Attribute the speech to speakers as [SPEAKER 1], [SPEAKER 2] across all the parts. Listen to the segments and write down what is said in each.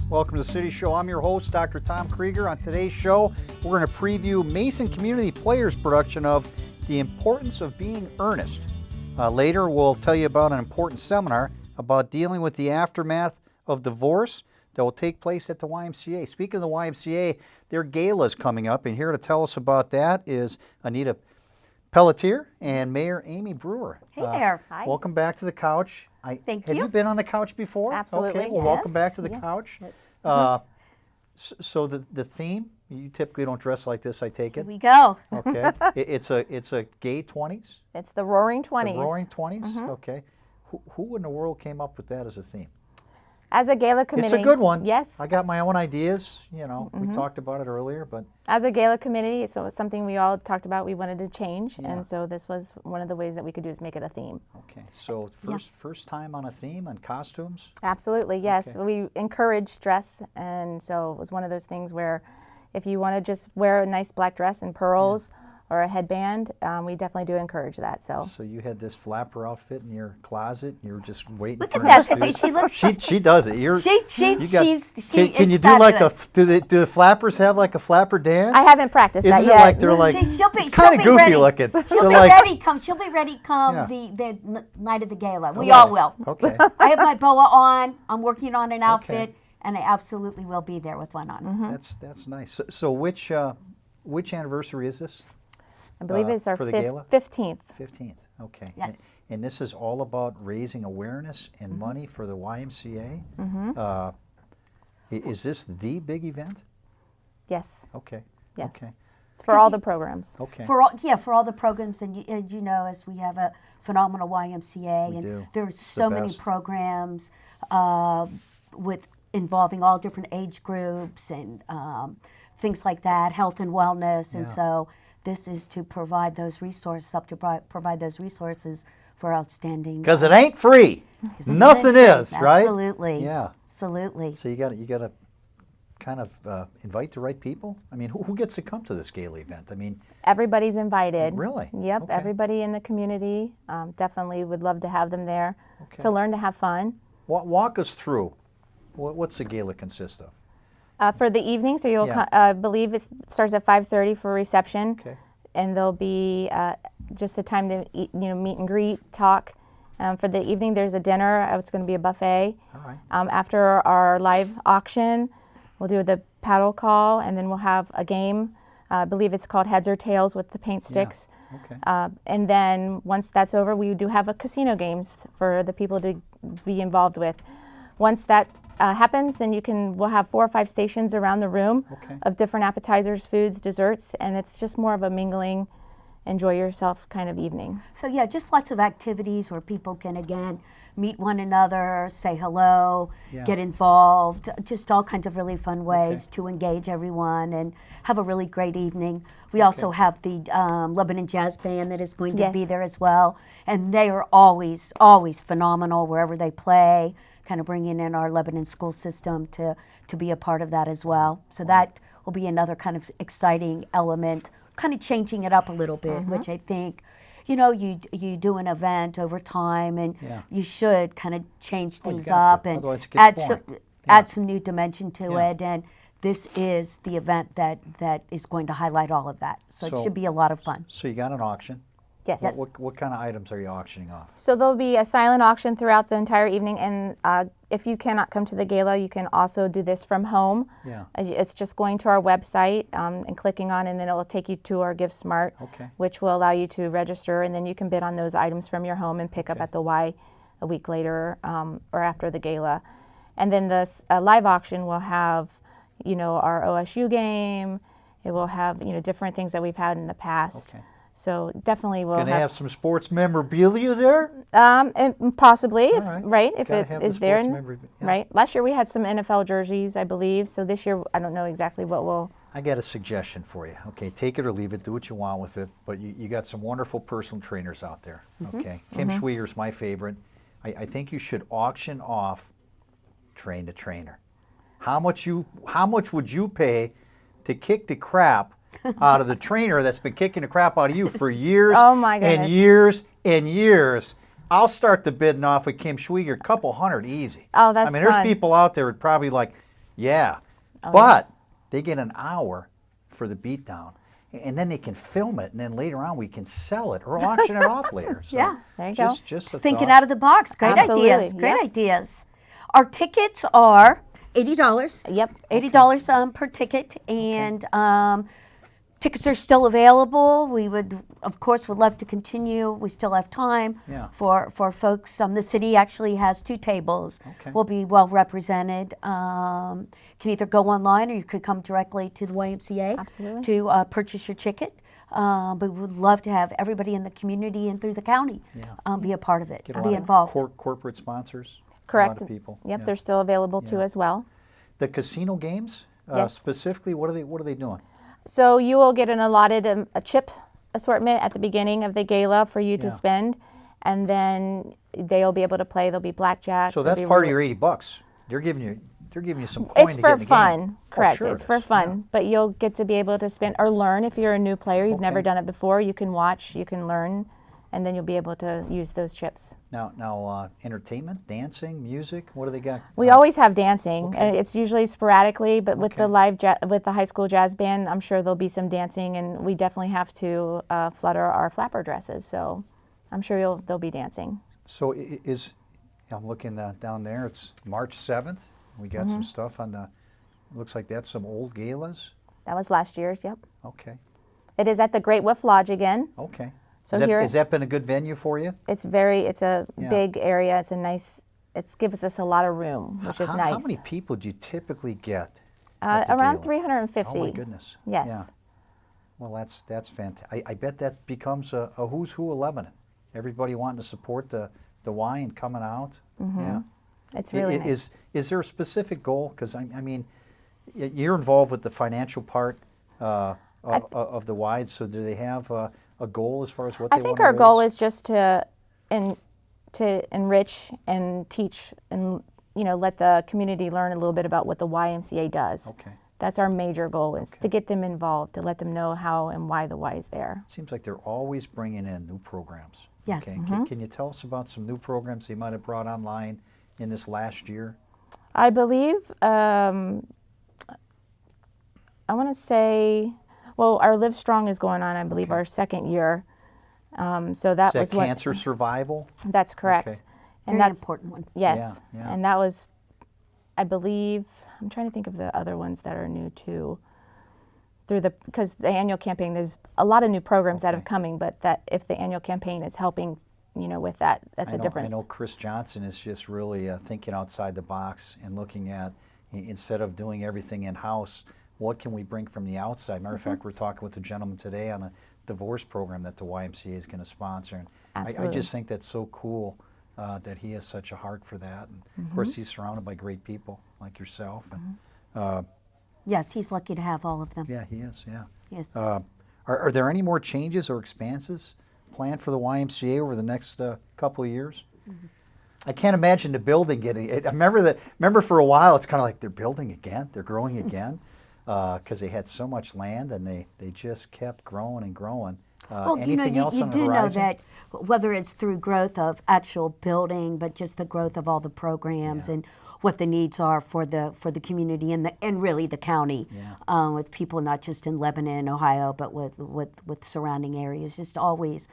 [SPEAKER 1] Welcome to the City Show. I'm your host, Dr. Tom Krieger. On today's show, we're going to preview Mason Community Players' production of The Importance of Being Earnest. Later, we'll tell you about an important seminar about dealing with the aftermath of divorce that will take place at the YMCA. Speaking of the YMCA, their gala is coming up, and here to tell us about that is Anita Pelletier and Mayor Amy Brewer.
[SPEAKER 2] Hey there. Hi.
[SPEAKER 1] Welcome back to the couch.
[SPEAKER 2] Thank you.
[SPEAKER 1] Have you been on the couch before?
[SPEAKER 2] Absolutely.
[SPEAKER 1] Okay, well,
[SPEAKER 2] yes.
[SPEAKER 1] welcome back to the
[SPEAKER 2] yes.
[SPEAKER 1] couch.
[SPEAKER 2] Yes.
[SPEAKER 1] So the theme, you typically don't dress like this, I take
[SPEAKER 2] Here
[SPEAKER 1] it.
[SPEAKER 2] we go.
[SPEAKER 1] Okay. It's a gay 20s?
[SPEAKER 2] It's the Roaring 20s.
[SPEAKER 1] The Roaring 20s? Okay. Who in the world came up with that as a theme?
[SPEAKER 2] As a gala committee.
[SPEAKER 1] It's a good one.
[SPEAKER 2] Yes.
[SPEAKER 1] I got my own ideas, we talked about it earlier, but
[SPEAKER 2] As a gala committee, so it was something we all talked about we wanted to change,
[SPEAKER 1] Yeah.
[SPEAKER 2] and so this was one of the ways that we could do is make it a theme.
[SPEAKER 1] okay. So first time on a theme on costumes?
[SPEAKER 2] Absolutely, yes.
[SPEAKER 1] Okay.
[SPEAKER 2] We encourage dress, and so it was one of those things where if you want to just wear a nice black dress and pearls or a headband, we definitely do encourage that. So
[SPEAKER 1] You had this flapper outfit in your closet, and you were just waiting
[SPEAKER 2] Look
[SPEAKER 1] for
[SPEAKER 2] at
[SPEAKER 1] an
[SPEAKER 2] that.
[SPEAKER 1] excuse.
[SPEAKER 2] She looks-
[SPEAKER 1] She does it. Can you
[SPEAKER 2] it's
[SPEAKER 1] do like a
[SPEAKER 2] fabulous.
[SPEAKER 1] do the flappers have like a flapper dance?
[SPEAKER 2] I haven't practiced that
[SPEAKER 1] Isn't
[SPEAKER 2] yet.
[SPEAKER 1] it like they're like
[SPEAKER 3] She'll be
[SPEAKER 1] it's kind of goofy
[SPEAKER 3] ready.
[SPEAKER 1] looking.
[SPEAKER 3] She'll
[SPEAKER 1] They're
[SPEAKER 3] be
[SPEAKER 1] like,
[SPEAKER 3] ready. She'll be ready come
[SPEAKER 1] Yeah.
[SPEAKER 3] the night of the gala. We
[SPEAKER 1] Yes.
[SPEAKER 3] all will.
[SPEAKER 1] Okay.
[SPEAKER 3] I have my boa on. I'm working on an outfit, and I absolutely will be there with one on.
[SPEAKER 1] That's nice. So which anniversary is this?
[SPEAKER 2] I believe it's our
[SPEAKER 1] for the gala?
[SPEAKER 2] 15th.
[SPEAKER 1] 15th. Okay.
[SPEAKER 3] Yes.
[SPEAKER 1] And this is all about raising awareness and money for the YMCA. Is this the big event?
[SPEAKER 2] Yes.
[SPEAKER 1] Okay.
[SPEAKER 2] Yes.
[SPEAKER 1] Okay.
[SPEAKER 2] It's for all the programs.
[SPEAKER 1] Okay.
[SPEAKER 3] For all the programs, and you know, as we have a phenomenal YMCA,
[SPEAKER 1] We
[SPEAKER 3] and
[SPEAKER 1] do.
[SPEAKER 3] there are
[SPEAKER 1] It's the
[SPEAKER 3] so many
[SPEAKER 1] best.
[SPEAKER 3] programs with involving all different age groups and things like that, health and wellness, and
[SPEAKER 1] Yeah.
[SPEAKER 3] so this is to provide those resources, provide those resources for outstanding.
[SPEAKER 1] Because it ain't free. Nothing is, right?
[SPEAKER 3] Absolutely.
[SPEAKER 1] Yeah.
[SPEAKER 3] Absolutely.
[SPEAKER 1] So you got to kind of invite the right people. I mean, who gets to come to this gala event? I mean,
[SPEAKER 2] Everybody's invited.
[SPEAKER 1] Really?
[SPEAKER 2] Yep,
[SPEAKER 1] Okay.
[SPEAKER 2] everybody in the community. Definitely would love to have them there to learn to have fun.
[SPEAKER 1] walk us through. What's the gala consist of?
[SPEAKER 2] For the evening, so you'll,
[SPEAKER 1] Yeah.
[SPEAKER 2] believe it starts at 5:30 for reception.
[SPEAKER 1] Okay.
[SPEAKER 2] And there'll be just a time to eat, meet and greet, talk. For the evening, there's a dinner. It's going to be a buffet.
[SPEAKER 1] All right.
[SPEAKER 2] After our live auction, we'll do the paddle call, and then we'll have a game. I believe it's called Heads or Tails with the paint sticks.
[SPEAKER 1] Okay.
[SPEAKER 2] And then once that's over, we do have a casino games for the people to be involved with. Once that happens, then we'll have 4 or 5 stations around the room
[SPEAKER 1] Okay.
[SPEAKER 2] of different appetizers, foods, desserts, and it's just more of a mingling, enjoy yourself kind of evening.
[SPEAKER 3] So yeah, just lots of activities where people can again meet one another, say hello,
[SPEAKER 1] Yeah.
[SPEAKER 3] get involved, just all kinds of really fun ways to engage everyone and have a really great evening. We also have the Lebanon Jazz Band that is going to be
[SPEAKER 2] Yes.
[SPEAKER 3] there as well, and they are always phenomenal wherever they play, kind of bringing in our Lebanon school system to be a part of that as well. So that will be another kind of exciting element, kind of changing it up a little bit, which I think, you do an event over time, and
[SPEAKER 1] Yeah.
[SPEAKER 3] you should kind of change
[SPEAKER 1] Oh, you
[SPEAKER 3] things
[SPEAKER 1] got
[SPEAKER 3] up
[SPEAKER 1] to.
[SPEAKER 3] and
[SPEAKER 1] Otherwise it gets boring.
[SPEAKER 3] add some new dimension to
[SPEAKER 1] Yeah.
[SPEAKER 3] it. And this is the event that is going to highlight all of that. So it
[SPEAKER 1] So-
[SPEAKER 3] should be a lot of fun.
[SPEAKER 1] So you got an auction.
[SPEAKER 2] Yes.
[SPEAKER 1] What kind of items are you auctioning off?
[SPEAKER 2] So there'll be a silent auction throughout the entire evening, and if you cannot come to the gala, you can also do this from home.
[SPEAKER 1] Yeah.
[SPEAKER 2] It's just going to our website and clicking on, and then it will take you to our Gift Smart,
[SPEAKER 1] Okay.
[SPEAKER 2] which will allow you to register, and then you can bid on those items from your home and pick up
[SPEAKER 1] Okay.
[SPEAKER 2] at the Y a week later or after the gala. And then this live auction will have, our OSU game. It will have, different things that we've had in the past.
[SPEAKER 1] Okay.
[SPEAKER 2] So definitely we'll
[SPEAKER 1] Going to have some sports memorabilia there?
[SPEAKER 2] and possibly,
[SPEAKER 1] All
[SPEAKER 2] if,
[SPEAKER 1] right.
[SPEAKER 2] right, if
[SPEAKER 1] Gotta
[SPEAKER 2] it
[SPEAKER 1] have the
[SPEAKER 2] is there,
[SPEAKER 1] sports
[SPEAKER 2] and-
[SPEAKER 1] memorabilia. Yeah.
[SPEAKER 2] right. Last year we had some NFL jerseys, I believe. So this year, I don't know exactly what we'll.
[SPEAKER 1] I got a suggestion for you. Okay, take it or leave it. Do what you want with it. But you got some wonderful personal trainers out there. Okay, Kim Schwieger's my favorite. I think you should auction off train the trainer. How much would you pay to kick the crap out of the trainer that's been kicking the crap out of you for years
[SPEAKER 2] Oh, my
[SPEAKER 1] and
[SPEAKER 2] goodness.
[SPEAKER 1] years and years? I'll start the bidding off with Kim Schwieger, a couple hundred easy.
[SPEAKER 2] Oh, that's
[SPEAKER 1] I mean, there's
[SPEAKER 2] fun.
[SPEAKER 1] people out there that probably like, Yeah.
[SPEAKER 2] Oh,
[SPEAKER 1] But they get an hour for the beatdown. And then they can film it, and then later on we can sell it or auction it off later. So
[SPEAKER 3] Yeah.
[SPEAKER 2] There you go.
[SPEAKER 1] Just a
[SPEAKER 3] Thinking
[SPEAKER 1] thought.
[SPEAKER 3] out of the box. Great
[SPEAKER 2] Absolutely,
[SPEAKER 3] ideas. Great
[SPEAKER 2] yep.
[SPEAKER 3] ideas. Our tickets are $80.
[SPEAKER 2] Yep.
[SPEAKER 3] $80 per ticket, and tickets are still available. We would, of course, would love to continue. We still have time
[SPEAKER 1] Yeah.
[SPEAKER 3] for folks. The city actually has 2 tables.
[SPEAKER 1] Okay.
[SPEAKER 3] We'll be well represented. Can either go online or you could come directly to the YMCA
[SPEAKER 2] Absolutely.
[SPEAKER 3] to purchase your ticket. But we would love to have everybody in the community and through the county be a part of it,
[SPEAKER 1] Get a
[SPEAKER 3] be
[SPEAKER 1] lot of
[SPEAKER 3] involved.
[SPEAKER 1] corporate sponsors.
[SPEAKER 2] Correct.
[SPEAKER 1] A lot of people.
[SPEAKER 2] Yep,
[SPEAKER 1] Yeah.
[SPEAKER 2] they're still available too
[SPEAKER 1] Yeah.
[SPEAKER 2] as well.
[SPEAKER 1] The casino games,
[SPEAKER 2] Yes.
[SPEAKER 1] specifically, what are they doing?
[SPEAKER 2] So you will get an allotted a chip assortment at the beginning of the gala for you to
[SPEAKER 1] Yeah.
[SPEAKER 2] spend, and then they'll be able to play. There'll be blackjack.
[SPEAKER 1] So
[SPEAKER 2] there'll
[SPEAKER 1] that's
[SPEAKER 2] be
[SPEAKER 1] part of
[SPEAKER 2] roulette.
[SPEAKER 1] your $80. They're giving you some coin
[SPEAKER 2] It's
[SPEAKER 1] to
[SPEAKER 2] for
[SPEAKER 1] get in the
[SPEAKER 2] fun,
[SPEAKER 1] game.
[SPEAKER 2] correct.
[SPEAKER 1] Sure
[SPEAKER 2] It's
[SPEAKER 1] it
[SPEAKER 2] for
[SPEAKER 1] is.
[SPEAKER 2] fun, but you'll get to be able to spend or learn if you're a new player. You've never
[SPEAKER 1] Okay.
[SPEAKER 2] done it before. You can watch, you can learn, and then you'll be able to use those chips.
[SPEAKER 1] Now, entertainment, dancing, music. What do they got?
[SPEAKER 2] We always have dancing.
[SPEAKER 1] Okay.
[SPEAKER 2] It's usually sporadically, but with
[SPEAKER 1] Okay.
[SPEAKER 2] the with the high school jazz band, I'm sure there'll be some dancing, and we definitely have to flutter our flapper dresses. So I'm sure there'll be dancing.
[SPEAKER 1] So I'm looking down there. It's March 7th. We got
[SPEAKER 2] Mm-hmm.
[SPEAKER 1] some stuff on the. Looks like that's some old galas.
[SPEAKER 2] That was last year's. Yep.
[SPEAKER 1] Okay.
[SPEAKER 2] It is at the Great Wolf Lodge again.
[SPEAKER 1] Okay.
[SPEAKER 2] So
[SPEAKER 1] Has that been a good venue for you?
[SPEAKER 2] It's a
[SPEAKER 1] Yeah.
[SPEAKER 2] big area. It's a nice. It gives us a lot lot, which is nice.
[SPEAKER 1] How many people do you typically get? at the
[SPEAKER 2] Around
[SPEAKER 1] gala?
[SPEAKER 2] 350.
[SPEAKER 1] Oh my goodness.
[SPEAKER 2] Yes.
[SPEAKER 1] Yeah. Well, that's fantastic. I bet that becomes a who's who of Lebanon. Everybody wanting to support the Y and coming out.
[SPEAKER 2] Mm-hmm.
[SPEAKER 1] Yeah.
[SPEAKER 2] It's really nice.
[SPEAKER 1] Is there a specific goal? Because I mean, you're involved with the financial part of the Y. So do they have a goal as far as what
[SPEAKER 2] I
[SPEAKER 1] they
[SPEAKER 2] think
[SPEAKER 1] want to
[SPEAKER 2] our goal
[SPEAKER 1] raise?
[SPEAKER 2] is just to enrich and teach and let the community learn a little bit about what the YMCA does.
[SPEAKER 1] Okay.
[SPEAKER 2] That's our major goal, is to get them involved, to let them know how and why the Y is there.
[SPEAKER 1] Seems like they're always bringing in new programs.
[SPEAKER 3] Yes.
[SPEAKER 1] Okay.
[SPEAKER 2] Mm-hmm.
[SPEAKER 1] Can you tell us about some new programs they might have brought online in this last year?
[SPEAKER 2] I believe, I want to say, well, our Live Strong is going on, I believe, our second year. So that
[SPEAKER 1] Is that
[SPEAKER 2] was what.
[SPEAKER 1] cancer survival?
[SPEAKER 2] That's correct.
[SPEAKER 1] Okay.
[SPEAKER 2] And
[SPEAKER 3] Very
[SPEAKER 2] that's
[SPEAKER 3] important one.
[SPEAKER 2] yes,
[SPEAKER 1] Yeah, yeah.
[SPEAKER 2] and that was, I believe, I'm trying to think of the other ones that are new too. Because the annual campaign, there's a lot of new programs that are coming, but that if the annual campaign is helping, with that, that's a difference.
[SPEAKER 1] I know Chris Johnson is just really thinking outside the box and looking at, instead of doing everything in-house, what can we bring from the outside? Matter of
[SPEAKER 2] Mm-hmm.
[SPEAKER 1] fact, we're talking with a gentleman today on a divorce program that the YMCA is going to sponsor. And I
[SPEAKER 2] Absolutely.
[SPEAKER 1] just think that's so cool that he has such a heart for that. And of
[SPEAKER 2] Mm-hmm.
[SPEAKER 1] course, he's surrounded by great people like yourself. And
[SPEAKER 3] Yes, he's lucky to have all of them.
[SPEAKER 1] yeah, he is. Yeah.
[SPEAKER 3] Yes.
[SPEAKER 1] Are there any more changes or expanses planned for the YMCA over the next couple of years? I can't imagine the building getting. I remember for a while it's kind of like they're building again, they're growing again, because they had so much land and they just kept growing and growing.
[SPEAKER 3] Well,
[SPEAKER 1] Anything else
[SPEAKER 3] you
[SPEAKER 1] on the
[SPEAKER 3] do know
[SPEAKER 1] horizon?
[SPEAKER 3] that whether it's through growth of actual building, but just the growth of all the programs
[SPEAKER 1] Yeah.
[SPEAKER 3] and what the needs are for the community and really the county,
[SPEAKER 1] Yeah.
[SPEAKER 3] with people not just in Lebanon, Ohio, but with surrounding areas. Just always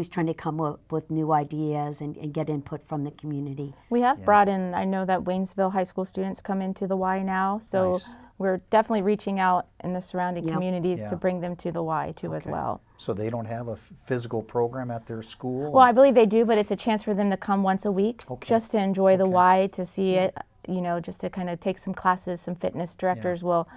[SPEAKER 3] trying to come up with new ideas and get input from the community.
[SPEAKER 2] We have brought in, I know that Waynesville High School students come into the Y now, so
[SPEAKER 1] Nice.
[SPEAKER 2] we're definitely reaching out in the surrounding
[SPEAKER 3] Yep.
[SPEAKER 2] communities
[SPEAKER 1] Yeah.
[SPEAKER 2] to bring them to the Y too as
[SPEAKER 1] Okay.
[SPEAKER 2] well.
[SPEAKER 1] So they don't have a physical program at their school?
[SPEAKER 2] Well, I believe they do, but it's a chance for them to come once a week,
[SPEAKER 1] Okay.
[SPEAKER 2] just to enjoy the
[SPEAKER 1] Okay.
[SPEAKER 2] Y, to see it, just to kind of take some classes. Some fitness directors will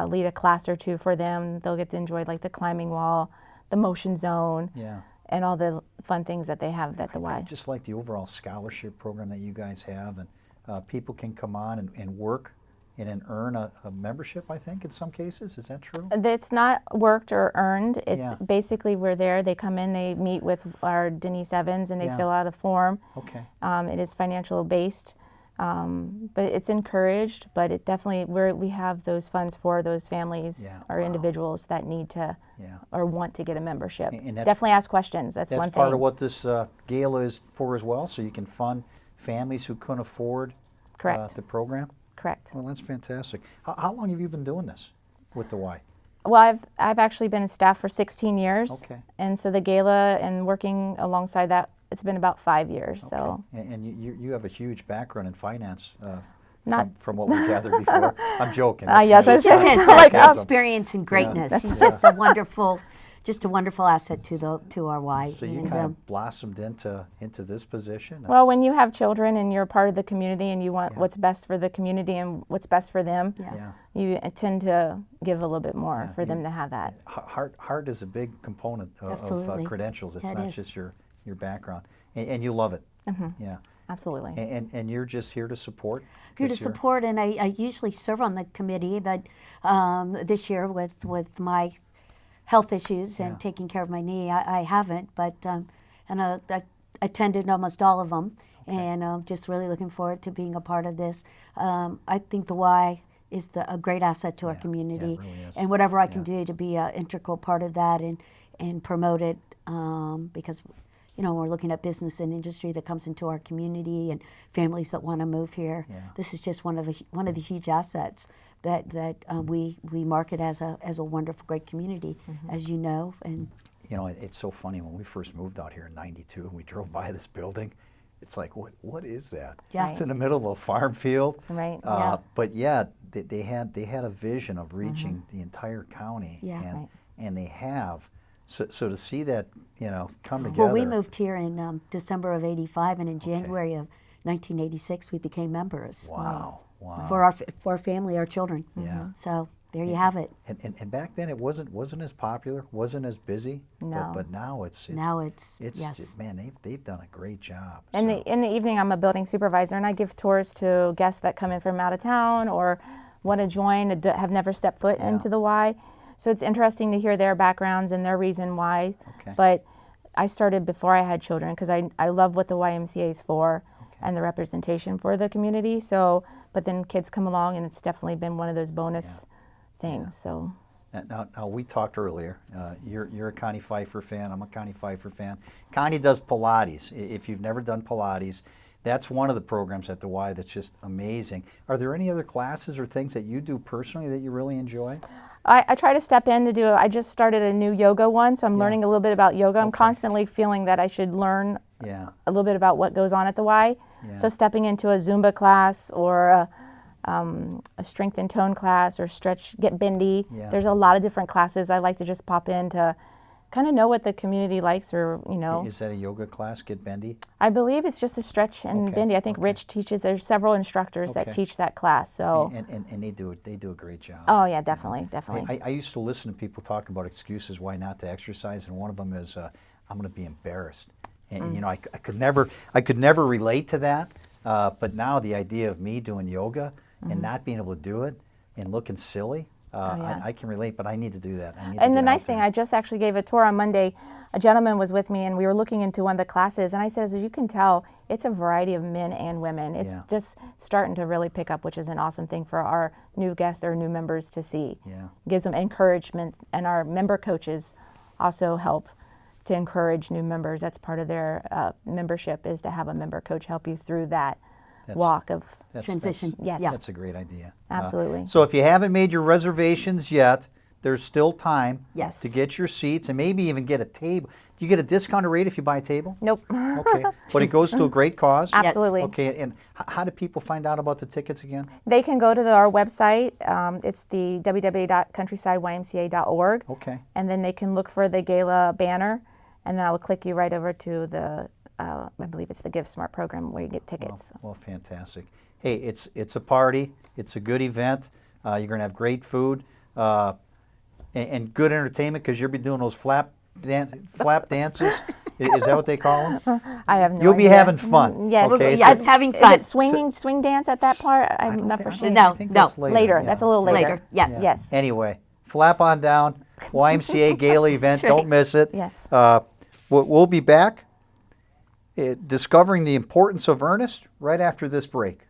[SPEAKER 2] lead a class or two for them. They'll get to enjoy like the climbing wall, the motion zone,
[SPEAKER 1] Yeah.
[SPEAKER 2] and all the fun things that they have at the
[SPEAKER 1] I
[SPEAKER 2] Y.
[SPEAKER 1] just like the overall scholarship program that you guys have, and people can come on and work and then earn a membership, I think, in some cases. Is that true?
[SPEAKER 2] It's not worked or earned. It's
[SPEAKER 1] Yeah.
[SPEAKER 2] basically we're there. They come in, they meet with our Denise Evans, and they
[SPEAKER 1] Yeah.
[SPEAKER 2] fill out a form.
[SPEAKER 1] Okay.
[SPEAKER 2] It is financial based, but it's encouraged. But it definitely we have those funds for those families
[SPEAKER 1] Yeah.
[SPEAKER 2] or
[SPEAKER 1] Wow.
[SPEAKER 2] individuals that need to
[SPEAKER 1] Yeah.
[SPEAKER 2] or want to get a membership.
[SPEAKER 1] And that's-
[SPEAKER 2] Definitely ask questions. That's
[SPEAKER 1] That's
[SPEAKER 2] one
[SPEAKER 1] part
[SPEAKER 2] thing.
[SPEAKER 1] of what this gala is for as well, so you can fund families who couldn't afford
[SPEAKER 2] Correct.
[SPEAKER 1] the program.
[SPEAKER 2] Correct.
[SPEAKER 1] Well, that's fantastic. How long have you been doing this with the Y?
[SPEAKER 2] Well, I've actually been a staff for 16 years.
[SPEAKER 1] Okay.
[SPEAKER 2] And so the gala and working alongside that, it's been about 5 years. So.
[SPEAKER 1] And you have a huge background in finance.
[SPEAKER 2] Not
[SPEAKER 1] from what we gathered before. I'm joking.
[SPEAKER 2] yes,
[SPEAKER 1] That's
[SPEAKER 3] He just
[SPEAKER 1] my
[SPEAKER 3] has
[SPEAKER 2] like,
[SPEAKER 3] like experience and greatness. He's just a wonderful asset to our Y.
[SPEAKER 1] So you kind of blossomed into this position.
[SPEAKER 2] Well, when you have children and you're part of the community and you want what's best for the community and what's best for them, you tend to give a little bit more for them to have that.
[SPEAKER 1] Heart is a big component of credentials. It's not just your background, and you love it. Yeah.
[SPEAKER 2] Absolutely.
[SPEAKER 1] And you're just here to support?
[SPEAKER 3] Here to support, and I usually serve on the committee, but this year with my health issues and taking care of my knee, I haven't, but and I attended almost all of them, and just really looking forward to being a part of this. I think the Y is a great asset to our community,
[SPEAKER 1] it really is.
[SPEAKER 3] and whatever I can do to be an integral part of that and promote it, because we're looking at business and industry that comes into our community and families that want to move here.
[SPEAKER 1] Yeah.
[SPEAKER 3] This is just one of the huge assets that we market as a wonderful, great community, as you know. And
[SPEAKER 1] it's so funny, when we first moved out here in '92 and we drove by this building, it's like, what is that?
[SPEAKER 3] Yeah.
[SPEAKER 1] It's in the middle of a farm field.
[SPEAKER 2] Right.
[SPEAKER 1] But they had a vision of reaching the entire county.
[SPEAKER 3] Yeah.
[SPEAKER 1] And they have. So to see that, come together.
[SPEAKER 3] Well, we moved here in December of '85, and in January of 1986, we became members.
[SPEAKER 1] Wow.
[SPEAKER 3] For our family, our children.
[SPEAKER 1] Yeah.
[SPEAKER 3] So there you have it.
[SPEAKER 1] And back then it wasn't as popular, wasn't as busy.
[SPEAKER 2] No.
[SPEAKER 1] But now it's
[SPEAKER 3] yes.
[SPEAKER 1] man, they've done a great job.
[SPEAKER 2] In the evening, I'm a building supervisor, and I give tours to guests that come in from out of town or want to join, have never stepped foot into the Y. So it's interesting to hear their backgrounds and their reason why.
[SPEAKER 1] Okay.
[SPEAKER 2] But I started before I had children because I love what the YMCA is for and the representation for the community. So, but then kids come along, and it's definitely been one of those bonus things. So.
[SPEAKER 1] Now we talked earlier. You're a Connie Pfeiffer fan. I'm a Connie Pfeiffer fan. Connie does Pilates. If you've never done Pilates, that's one of the programs at the Y that's just amazing. Are there any other classes or things that you do personally that you really enjoy?
[SPEAKER 2] I try to step in to do. I just started a new yoga one, so I'm learning a little bit about yoga. I'm constantly feeling that I should learn a little bit about what goes on at the Y.
[SPEAKER 1] Yeah.
[SPEAKER 2] So stepping into a Zumba class or a strength and tone class or stretch, get bendy.
[SPEAKER 1] Yeah.
[SPEAKER 2] There's a lot of different classes. I like to just pop in to kind of know what the community likes, or
[SPEAKER 1] Is that a yoga class, Get Bendy?
[SPEAKER 2] I believe it's just a stretch and bendy. I think Rich teaches. There's several instructors that teach that class. So
[SPEAKER 1] and they do a great job.
[SPEAKER 2] oh yeah, definitely.
[SPEAKER 1] I used to listen to people talk about excuses why not to exercise, and one of them is I'm going to be embarrassed, and I could never relate to that, but now the idea of me doing yoga and not being able to do it and looking silly. I can relate, but I need to do that.
[SPEAKER 2] And the nice thing, I just actually gave a tour on Monday. A gentleman was with me, and we were looking into one of the classes, and I said, as you can tell, it's a variety of men and women. It's just starting to really pick up, which is an awesome thing for our new guests or new members to see.
[SPEAKER 1] Yeah.
[SPEAKER 2] Gives them encouragement, and our member coaches also help to encourage new members. That's part of their membership, is to have a member coach help you through that walk of
[SPEAKER 3] transition.
[SPEAKER 2] Yes.
[SPEAKER 1] That's a great idea.
[SPEAKER 2] Absolutely.
[SPEAKER 1] So if you haven't made your reservations yet, there's still time
[SPEAKER 3] Yes.
[SPEAKER 1] to get your seats and maybe even get a table. Do you get a discounted rate if you buy a table?
[SPEAKER 2] Nope.
[SPEAKER 1] Okay. But it goes to a great cause?
[SPEAKER 2] Absolutely.
[SPEAKER 1] Okay. And how do people find out about the tickets again?
[SPEAKER 2] They can go to our website. It's the www.countrysideymca.org.
[SPEAKER 1] Okay.
[SPEAKER 2] And then they can look for the gala banner, and then I will click you right over to the, I believe it's the Give Smart program where you get tickets.
[SPEAKER 1] Well, fantastic. Hey, it's a party. It's a good event. You're going to have great food and good entertainment, because you'll be doing those flap dances. Is that what they call them?
[SPEAKER 2] I have no
[SPEAKER 1] You'll be
[SPEAKER 2] idea.
[SPEAKER 1] having fun.
[SPEAKER 2] Yes.
[SPEAKER 1] Okay,
[SPEAKER 3] Yeah, it's having fun.
[SPEAKER 2] Is it swing dance at that part? I'm not for sure.
[SPEAKER 3] No,
[SPEAKER 1] I think
[SPEAKER 3] no.
[SPEAKER 1] that's
[SPEAKER 2] Later.
[SPEAKER 1] yeah.
[SPEAKER 2] That's a little later.
[SPEAKER 3] Later, yes.
[SPEAKER 1] Yeah.
[SPEAKER 2] Yes.
[SPEAKER 1] Anyway, flap on down. YMCA Gala event.
[SPEAKER 3] That's right.
[SPEAKER 1] Don't miss it.
[SPEAKER 2] Yes.
[SPEAKER 1] We'll be back discovering the importance of earnest right after this break.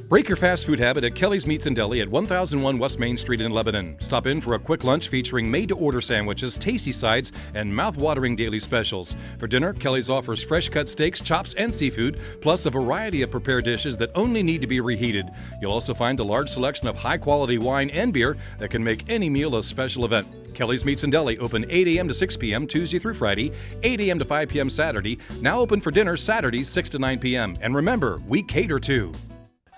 [SPEAKER 4] Break your fast food habit at Kelly's Meats and Deli at 1001 West Main Street in Lebanon. Stop in for a quick lunch featuring made-to-order sandwiches, tasty sides, and mouth-watering daily specials. For dinner, Kelly's offers fresh-cut steaks, chops, and seafood, plus a variety of prepared dishes that only need to be reheated. You'll also find a large selection of high-quality wine and beer that can make any meal a special event. Kelly's Meats and Deli open 8 a.m. to 6 p.m. Tuesday through Friday, 8 a.m. to 5 p.m. Saturday, now open for dinner Saturdays 6 to 9 p.m. And remember, we cater too.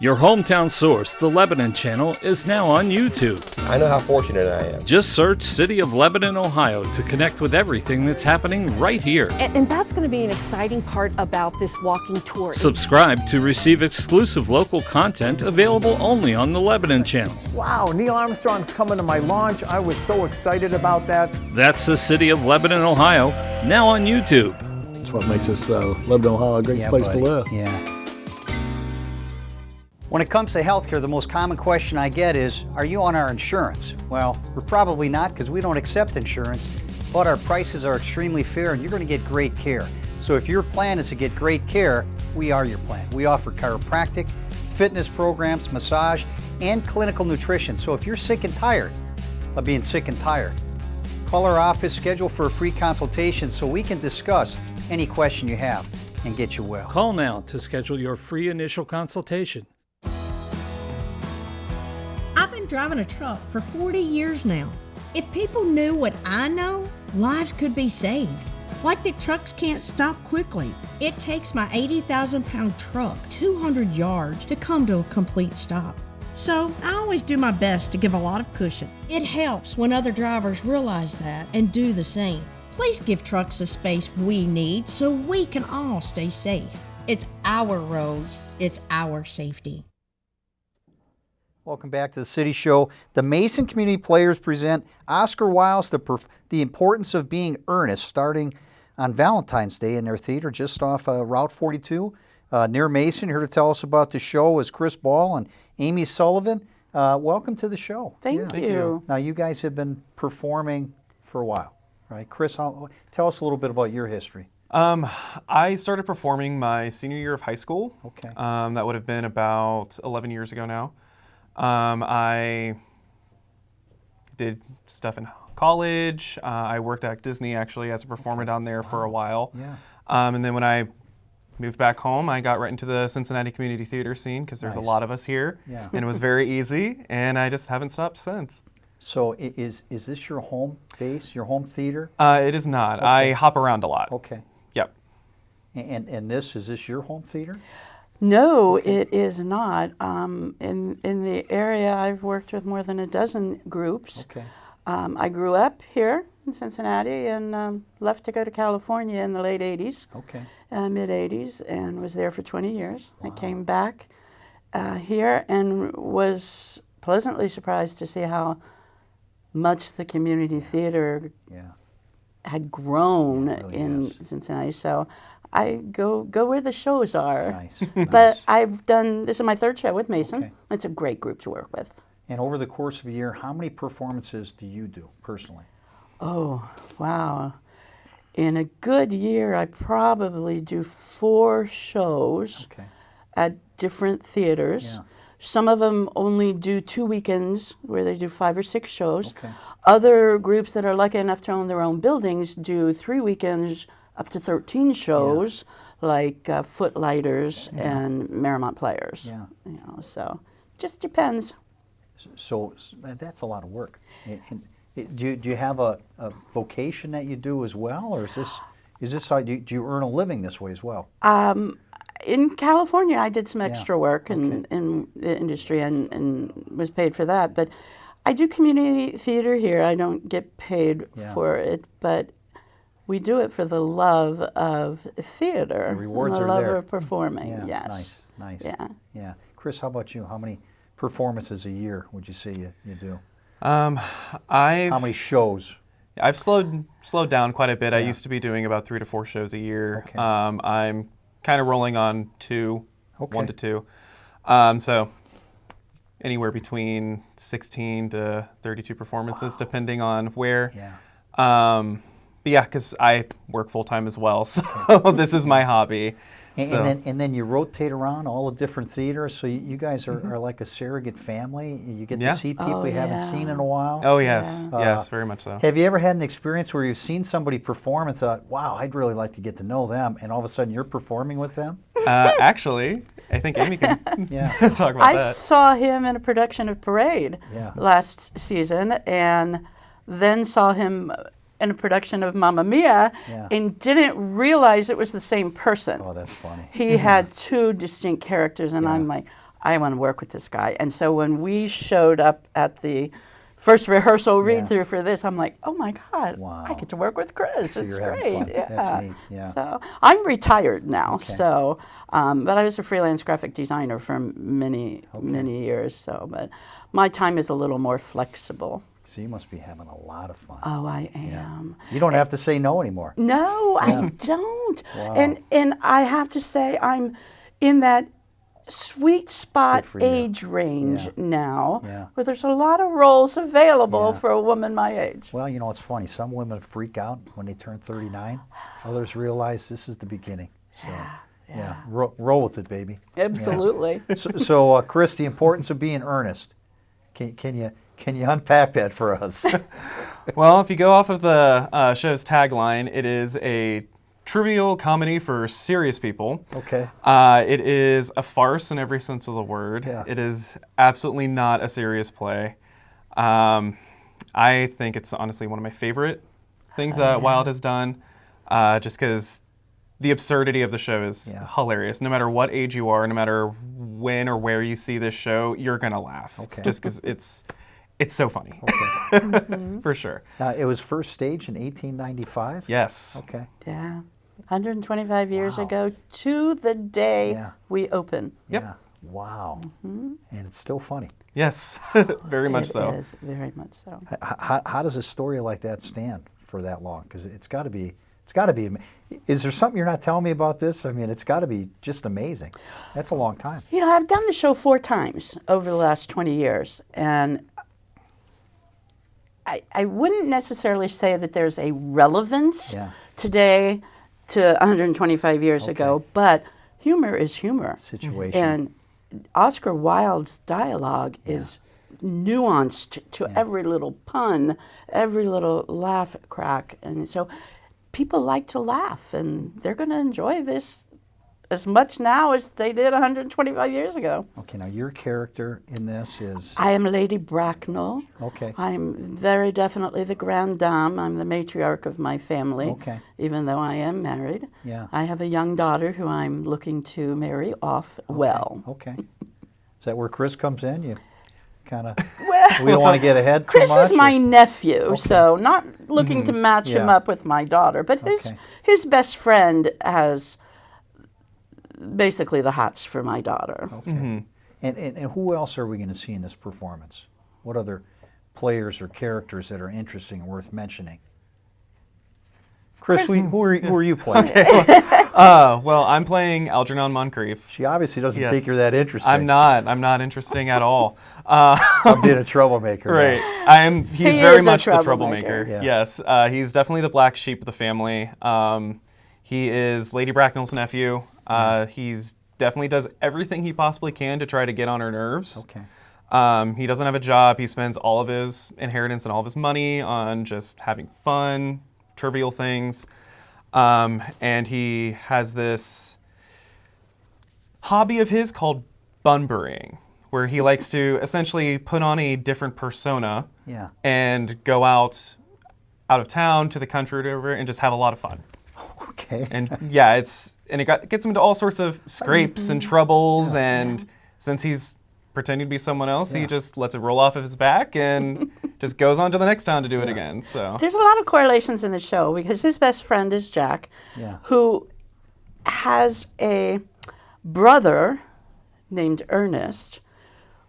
[SPEAKER 5] Your hometown source, the Lebanon Channel, is now on YouTube.
[SPEAKER 6] I know how fortunate I am.
[SPEAKER 5] Just search City of Lebanon, Ohio to connect with everything that's happening right here.
[SPEAKER 7] And that's going to be an exciting part about this walking tour.
[SPEAKER 5] Subscribe to receive exclusive local content available only on the Lebanon Channel.
[SPEAKER 8] Wow, Neil Armstrong's coming to my launch. I was so excited about that.
[SPEAKER 5] That's the City of Lebanon, Ohio, now on YouTube.
[SPEAKER 9] That's what makes this Lebanon, Ohio a great place to live.
[SPEAKER 1] Yeah. When it comes to healthcare, the most common question I get is, are you on our insurance? Well, we're probably not because we don't accept insurance, but our prices are extremely fair and you're going to get great care. So if your plan is to get great care, we are your plan. We offer chiropractic, fitness programs, massage, and clinical nutrition. So if you're sick and tired of being sick and tired, call our office, schedule for a free consultation so we can discuss any question you have and get you well.
[SPEAKER 5] Call now to schedule your free initial consultation.
[SPEAKER 10] I've been driving a truck for 40 years now. If people knew what I know, lives could be saved. Like that trucks can't stop quickly. It takes my 80,000-pound truck 200 yards to come to a complete stop. So I always do my best to give a lot of cushion. It helps when other drivers realize that and do the same. Please give trucks the space we need so we can all stay safe. It's our roads, it's our safety.
[SPEAKER 1] Welcome back to the City Show. The Mason Community Players present Oscar Wilde's The Importance of Being Earnest, starting on Valentine's Day in their theater just off Route 42 near Mason. Here to tell us about the show is Chris Ball and Amy Sullivan. Welcome to the show.
[SPEAKER 11] Thank you.
[SPEAKER 1] Now, you guys have been performing for a while, right? Chris, tell us a little bit about your history.
[SPEAKER 11] I started performing my senior year of high school.
[SPEAKER 1] Okay.
[SPEAKER 11] That would have been about 11 years ago now. I did stuff in college. I worked at Disney actually as a performer down there for a while.
[SPEAKER 1] Yeah.
[SPEAKER 11] And then when I moved back home, I got right into the Cincinnati community theater scene because there's a lot of us here.
[SPEAKER 1] Yeah.
[SPEAKER 11] And it was very easy, and I just haven't stopped since.
[SPEAKER 1] So is this your home base, your home theater?
[SPEAKER 11] It is not.
[SPEAKER 1] Okay.
[SPEAKER 11] I hop around a lot.
[SPEAKER 1] Okay.
[SPEAKER 11] Yep.
[SPEAKER 1] And is this your home theater?
[SPEAKER 12] No, it is not. In the area, I've worked with more than a dozen groups.
[SPEAKER 1] Okay.
[SPEAKER 12] I grew up here in Cincinnati and left to go to California in the late 80s,
[SPEAKER 1] Okay.
[SPEAKER 12] mid 80s, and was there for 20 years.
[SPEAKER 1] Wow.
[SPEAKER 12] I came back here and was pleasantly surprised to see how much the community theater had grown in Cincinnati. So I go where the shows are.
[SPEAKER 1] Nice.
[SPEAKER 12] But this is my third show with Mason.
[SPEAKER 1] Okay.
[SPEAKER 12] It's a great group to work with.
[SPEAKER 1] And over the course of a year, how many performances do you do personally?
[SPEAKER 12] Oh, wow. In a good year, I probably do 4 shows at different theaters.
[SPEAKER 1] Yeah.
[SPEAKER 12] Some of them only do 2 weekends where they do 5 or 6 shows.
[SPEAKER 1] Okay.
[SPEAKER 12] Other groups that are lucky enough to own their own buildings do 3 weekends up to 13 shows, like Footlighters and Merrimont Players.
[SPEAKER 1] Yeah.
[SPEAKER 12] You know, so just depends.
[SPEAKER 1] So that's a lot of work. And do you have a vocation that you do as well, or is this how do you earn a living this way as well?
[SPEAKER 12] In California, I did some extra work in the industry and was paid for that. But I do community theater here. I don't get paid for it, but we do it for the love of theater.
[SPEAKER 1] The rewards
[SPEAKER 12] and
[SPEAKER 1] are
[SPEAKER 12] the love
[SPEAKER 1] there.
[SPEAKER 12] of performing.
[SPEAKER 1] Yeah.
[SPEAKER 12] Yes.
[SPEAKER 1] Nice.
[SPEAKER 12] Yeah.
[SPEAKER 1] Chris, how about you? How many performances a year would you say you do?
[SPEAKER 11] How
[SPEAKER 1] many shows?
[SPEAKER 11] I've slowed down quite a bit. I used to be doing about 3 to 4 shows a year.
[SPEAKER 1] Okay.
[SPEAKER 11] I'm kind of rolling on 2, 1 to 2. So anywhere between 16 to 32 performances, depending on where.
[SPEAKER 1] Yeah.
[SPEAKER 11] But yeah, because I work full time as well, so this is my hobby.
[SPEAKER 1] And then you rotate around all the different theaters, so you guys are like a surrogate family. You get to see people you haven't seen in a while.
[SPEAKER 11] Oh, yes. Yes, very much so.
[SPEAKER 1] Have you ever had an experience where you've seen somebody perform and thought, wow, I'd really like to get to know them, and all of a sudden you're performing with them?
[SPEAKER 11] Actually, I think Amy can talk about that.
[SPEAKER 12] I saw him in a production of Parade last season, and then saw him in a production of Mamma Mia, and didn't realize it was the same person.
[SPEAKER 1] Oh, that's funny.
[SPEAKER 12] He had two distinct characters, and I'm like, I want to work with this guy. And so when we showed up at the first rehearsal read-through for this, I'm like, oh my God, I get to work with Chris.
[SPEAKER 1] So
[SPEAKER 12] it's
[SPEAKER 1] you're
[SPEAKER 12] great.
[SPEAKER 1] having fun. That's neat. Yeah.
[SPEAKER 12] So I'm retired now. So, but I was a freelance graphic designer for many years. So, but my time is a little more flexible.
[SPEAKER 1] So you must be having a lot of fun.
[SPEAKER 12] Oh, I am.
[SPEAKER 1] You don't have to say no anymore.
[SPEAKER 12] No, I don't. Wow. And I have to say, I'm in that sweet spot age range now, where there's a lot of roles available for a woman my age.
[SPEAKER 1] Well, you know, it's funny. Some women freak out when they turn 39. Others realize this is the beginning. So, roll with it, baby.
[SPEAKER 12] Absolutely.
[SPEAKER 1] Yeah. So, Chris, the importance of being earnest. Can you unpack that for us?
[SPEAKER 11] Well, if you go off of the show's tagline, it is a trivial comedy for serious people.
[SPEAKER 1] Okay.
[SPEAKER 11] It is a farce in every sense of the word.
[SPEAKER 1] Yeah.
[SPEAKER 11] It is absolutely not a serious play. I think it's honestly one of my favorite things that Wild has done, just because the absurdity of the show is hilarious. No matter what age you are, no matter when or where you see this show, you're going to laugh.
[SPEAKER 1] Okay.
[SPEAKER 11] Just because it's so funny.
[SPEAKER 1] Okay.
[SPEAKER 11] For sure.
[SPEAKER 1] It was first staged in 1895?
[SPEAKER 11] Yes.
[SPEAKER 1] Okay.
[SPEAKER 12] Yeah. 125 years ago to the day we open.
[SPEAKER 11] Yep.
[SPEAKER 1] Yeah. Wow. And it's still funny.
[SPEAKER 11] Yes. Very much so.
[SPEAKER 12] It is, very much so.
[SPEAKER 1] How does a story like that stand for that long? Because it's got to be, is there something you're not telling me about this? I mean, it's got to be just amazing. That's a long time.
[SPEAKER 12] You know, I've done the show 4 times over the last 20 years, and I wouldn't necessarily say that there's a relevance today to 125 years ago, but humor is humor.
[SPEAKER 1] Situation.
[SPEAKER 12] And Oscar Wilde's dialogue is nuanced to every little pun, every little laugh crack. And so people like to laugh, and they're going to enjoy this as much now as they did 125 years ago.
[SPEAKER 1] Okay, now your character in this is?
[SPEAKER 12] I am Lady Bracknell.
[SPEAKER 1] Okay.
[SPEAKER 12] I'm very definitely the grande dame. I'm the matriarch of my family,
[SPEAKER 1] okay,
[SPEAKER 12] even though I am married.
[SPEAKER 1] Yeah.
[SPEAKER 12] I have a young daughter who I'm looking to marry off well.
[SPEAKER 1] Okay. Is that where Chris comes in? You kind of, we don't want to get ahead too
[SPEAKER 12] Chris
[SPEAKER 1] much?
[SPEAKER 12] is my nephew, so not looking to match him up with my daughter, but his best friend has basically the hots for my daughter.
[SPEAKER 1] Okay. And who else are we going to see in this performance? What other players or characters that are interesting and worth mentioning? Chris, who are you playing?
[SPEAKER 11] Well, I'm playing Algernon Moncrief.
[SPEAKER 1] She obviously doesn't think you're that interesting.
[SPEAKER 11] I'm not interesting at all.
[SPEAKER 1] I'm being a troublemaker.
[SPEAKER 11] Right. He's very much the troublemaker.
[SPEAKER 1] Yeah.
[SPEAKER 11] Yes. He's definitely the black sheep of the family. He is Lady Bracknell's nephew. He's definitely does everything he possibly can to try to get on her nerves.
[SPEAKER 1] Okay.
[SPEAKER 11] He doesn't have a job. He spends all of his inheritance and all of his money on just having fun, trivial things. And he has this hobby of his called bunburying, where he likes to essentially put on a different persona and go out of town to the country or whatever and just have a lot of fun.
[SPEAKER 1] Okay.
[SPEAKER 11] And it gets him into all sorts of scrapes and troubles, and since he's pretending to be someone else, he just lets it roll off of his back and just goes on to the next town to do it again. So
[SPEAKER 12] there's a lot of correlations in the show because his best friend is Jack, who has a brother named Ernest,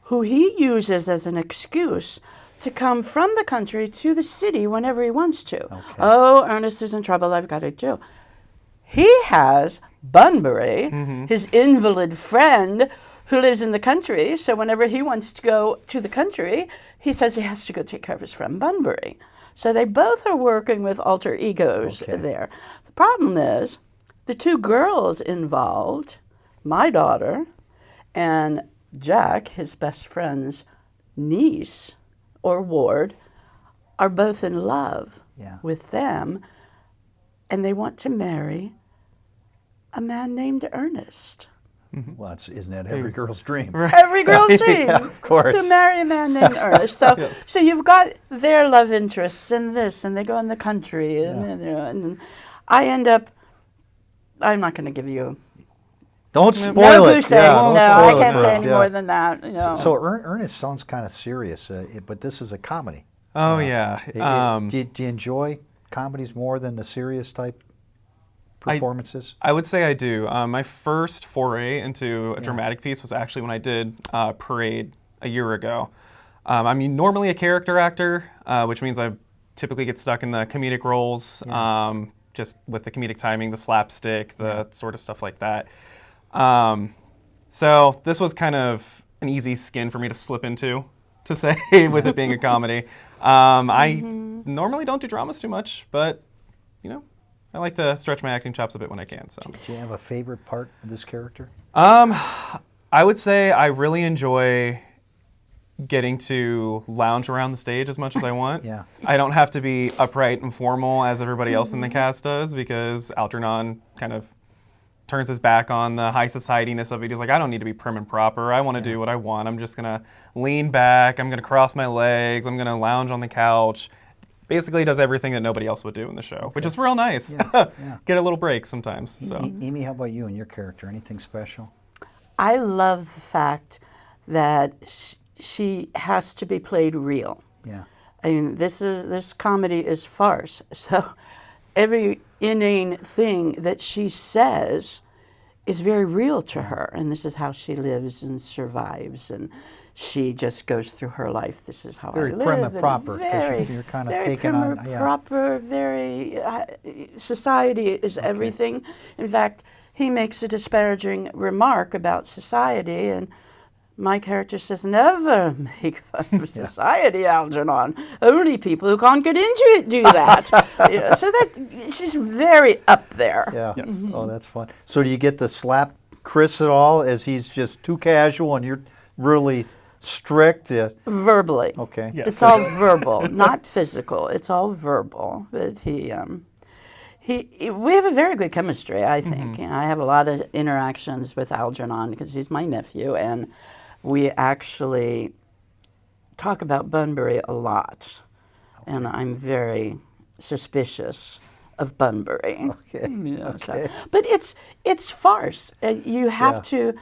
[SPEAKER 12] who he uses as an excuse to come from the country to the city whenever he wants to. Okay. Oh, Ernest is in trouble, I've got to do. He has Bunbury, his invalid friend, who lives in the country, so whenever he wants to go to the country, he says he has to go take care of his friend So they both are working with alter egos there. The problem is, the two girls involved, my daughter and Jack, his best friend's niece or ward, are both in love with them, and they want to marry a man named Ernest.
[SPEAKER 1] Well, isn't that every girl's dream?
[SPEAKER 12] Every girl's dream,
[SPEAKER 1] Yeah, of course.
[SPEAKER 12] to marry a man named Ernest. So, so you've got their love interests in this, and they go in the country, and I end up. I'm not going to give you.
[SPEAKER 1] Don't spoil
[SPEAKER 12] no
[SPEAKER 1] it.
[SPEAKER 12] goose
[SPEAKER 1] Yeah,
[SPEAKER 12] eggs.
[SPEAKER 1] don't
[SPEAKER 12] No,
[SPEAKER 1] spoil
[SPEAKER 12] I
[SPEAKER 1] it
[SPEAKER 12] can't
[SPEAKER 1] for
[SPEAKER 12] say
[SPEAKER 1] us,
[SPEAKER 12] any more than that. You know.
[SPEAKER 1] So Ernest sounds kind of serious, but this is a comedy.
[SPEAKER 11] Oh yeah.
[SPEAKER 1] Do you enjoy comedies more than the serious type performances?
[SPEAKER 11] I would say I do. My first foray into a dramatic piece was actually when I did Parade a year ago. I'm normally a character actor, which means I typically get stuck in the comedic roles, just with the comedic timing, the slapstick, the sort of stuff like that. So this was kind of an easy skin for me to slip into, to say, with it being a comedy. I normally don't do dramas too much, but, you know, I like to stretch my acting chops a bit when I can. So.
[SPEAKER 1] Do you have a favorite part of this character?
[SPEAKER 11] I would say I really enjoy getting to lounge around the stage as much as I want. I don't have to be upright and formal as everybody else in the cast does, because Algernon kind of turns his back on the high society-ness of it. He's like, I don't need to be prim and proper. I want to do what I want. I'm just going to lean back. I'm going to cross my legs. I'm going to lounge on the couch. Basically does everything that nobody else would do in the show, which is real nice. Get a little break sometimes. So.
[SPEAKER 1] Amy, how about you and your character? Anything special?
[SPEAKER 12] I love the fact that she has to be played real. I mean, this comedy is farce. So every inane thing that she says is very real to her, and this is how she lives and survives, and she just goes through her life. This is how
[SPEAKER 1] Very
[SPEAKER 12] I live.
[SPEAKER 1] prim and proper,
[SPEAKER 12] Very,
[SPEAKER 1] you're kind of
[SPEAKER 12] very
[SPEAKER 1] taking
[SPEAKER 12] prim
[SPEAKER 1] on.
[SPEAKER 12] and proper. Very society is everything. In fact, he makes a disparaging remark about society, and my character says, never make fun of society, Algernon. Only people who can't get into it do that. So that she's very up there.
[SPEAKER 1] Oh, that's fun. So do you get to slap Chris at all, as he's just too casual and you're really strict?
[SPEAKER 12] Verbally.
[SPEAKER 1] Okay.
[SPEAKER 12] It's all verbal, not physical. It's all verbal. But we have a very good chemistry, I think. I have a lot of interactions with Algernon because he's my nephew, and we actually talk about Bunbury a lot, and I'm very suspicious of Bunbury. But it's farce. You have to,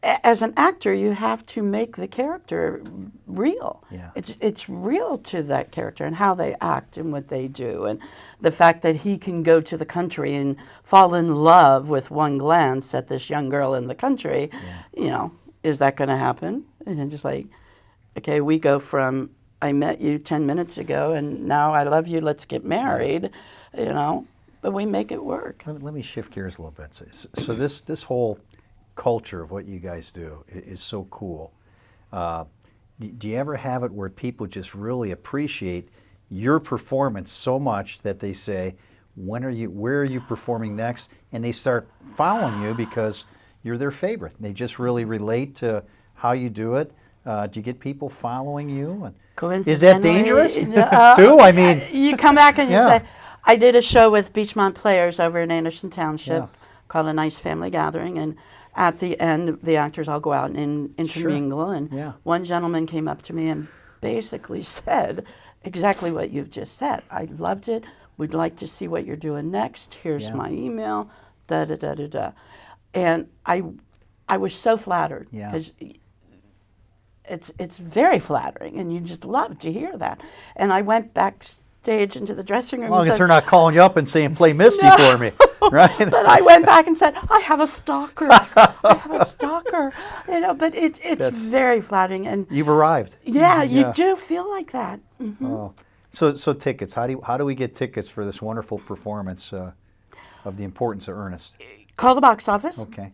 [SPEAKER 12] as an actor, you have to make the character real. It's real to that character and how they act and what they do, and the fact that he can go to the country and fall in love with one glance at this young girl in the country. You know, is that going to happen? And then just like, okay, we go from I met you 10 minutes ago and now I love you, let's get married, you know, but we make it work.
[SPEAKER 1] Let me shift gears a little bit. So this whole culture of what you guys do is so cool. Do you ever have it where people just really appreciate your performance so much that they say, where are you performing next? And they start following you because you're their favorite. They just really relate to how you do it. Do you get people following you? Is that dangerous too? I mean,
[SPEAKER 12] you come back and you say, I did a show with Beachmont Players over in Anderson Township called A Nice Family Gathering, and at the end, the actors all go out and intermingle. And one gentleman came up to me and basically said exactly what you've just said. I loved it. We'd like to see what you're doing next. Here's my email. Da da da da da. And I was so flattered because it's very flattering, and you just love to hear that. And I went backstage into the dressing room.
[SPEAKER 1] As long
[SPEAKER 12] and
[SPEAKER 1] as
[SPEAKER 12] said,
[SPEAKER 1] they're not calling you up and saying, "Play Misty for me," right?
[SPEAKER 12] But I went back and said, "I have a stalker. I have a stalker." You know, but it's very flattering, and
[SPEAKER 1] you've arrived.
[SPEAKER 12] Yeah, you do feel like that.
[SPEAKER 1] Oh, so tickets. How do we get tickets for this wonderful performance of The Importance of Earnest?
[SPEAKER 12] Call the box office.
[SPEAKER 1] Okay.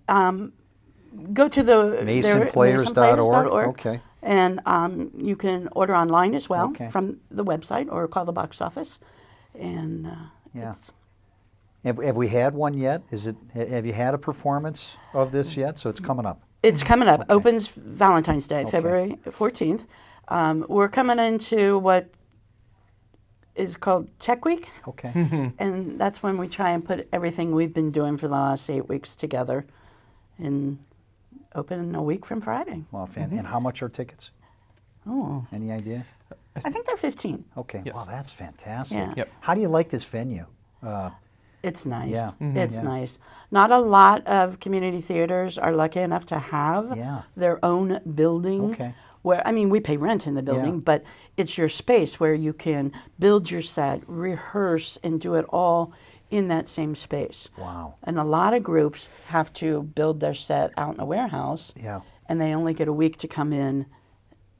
[SPEAKER 12] Go to the
[SPEAKER 1] masonplayers.org. Okay.
[SPEAKER 12] And you can order online as well from the website or call the box office. And
[SPEAKER 1] Have we had one yet? Have you had a performance of this yet? So it's coming up.
[SPEAKER 12] It's coming up.
[SPEAKER 1] Okay.
[SPEAKER 12] Opens Valentine's Day,
[SPEAKER 1] Okay.
[SPEAKER 12] February 14th. We're coming into what is called Check Week.
[SPEAKER 1] Okay.
[SPEAKER 12] And that's when we try and put everything we've been doing for the last 8 weeks together and open a week from Friday.
[SPEAKER 1] Well, and how much are tickets?
[SPEAKER 12] Oh,
[SPEAKER 1] Any idea?
[SPEAKER 12] I think they're 15.
[SPEAKER 1] Okay.
[SPEAKER 11] Yes.
[SPEAKER 1] Wow, that's fantastic.
[SPEAKER 12] Yeah.
[SPEAKER 11] Yep.
[SPEAKER 1] How do you like this venue?
[SPEAKER 12] It's nice.
[SPEAKER 1] Yeah.
[SPEAKER 12] It's
[SPEAKER 1] Yeah.
[SPEAKER 12] nice. Not a lot of community theaters are lucky enough to have
[SPEAKER 1] Yeah.
[SPEAKER 12] their own building.
[SPEAKER 1] Okay.
[SPEAKER 12] Where, I mean, we pay rent in the building, but it's your space where you can build your set, rehearse, and do it all in that same space.
[SPEAKER 1] Wow.
[SPEAKER 12] And a lot of groups have to build their set out in a warehouse,
[SPEAKER 1] Yeah.
[SPEAKER 12] and they only get a week to come in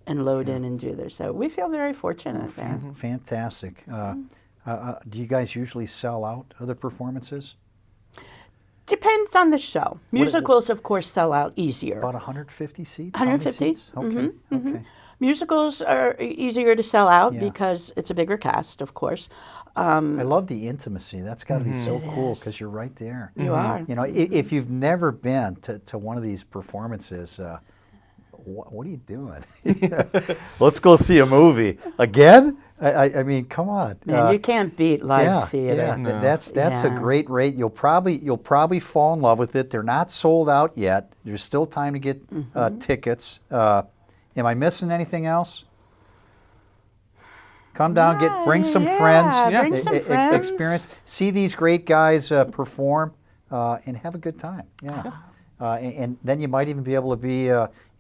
[SPEAKER 12] and load in and do this. So we feel very fortunate there.
[SPEAKER 1] Fantastic. Do you guys usually sell out other performances?
[SPEAKER 12] Depends on the show. Musicals, of course, sell out easier.
[SPEAKER 1] About 150 seats? How many
[SPEAKER 12] 150.
[SPEAKER 1] seats? Okay. Okay.
[SPEAKER 12] Musicals are easier to sell out
[SPEAKER 1] Yeah.
[SPEAKER 12] because it's a bigger cast, of course.
[SPEAKER 1] I love the intimacy. That's got to be so cool
[SPEAKER 12] is.
[SPEAKER 1] because you're right there.
[SPEAKER 12] You are.
[SPEAKER 1] You know, if you've never been to one of these performances, what are you doing? Let's go see a movie again. I mean, come on.
[SPEAKER 12] Man, you can't beat live theater.
[SPEAKER 1] Yeah,
[SPEAKER 11] No.
[SPEAKER 1] that's a great rate. You'll probably fall in love with it. They're not sold out yet. There's still time to get tickets. Am I missing anything else? Come down, bring some friends,
[SPEAKER 12] bring some friends.
[SPEAKER 1] experience, see these great guys perform, and have a good time. Yeah. And then you might even be able to be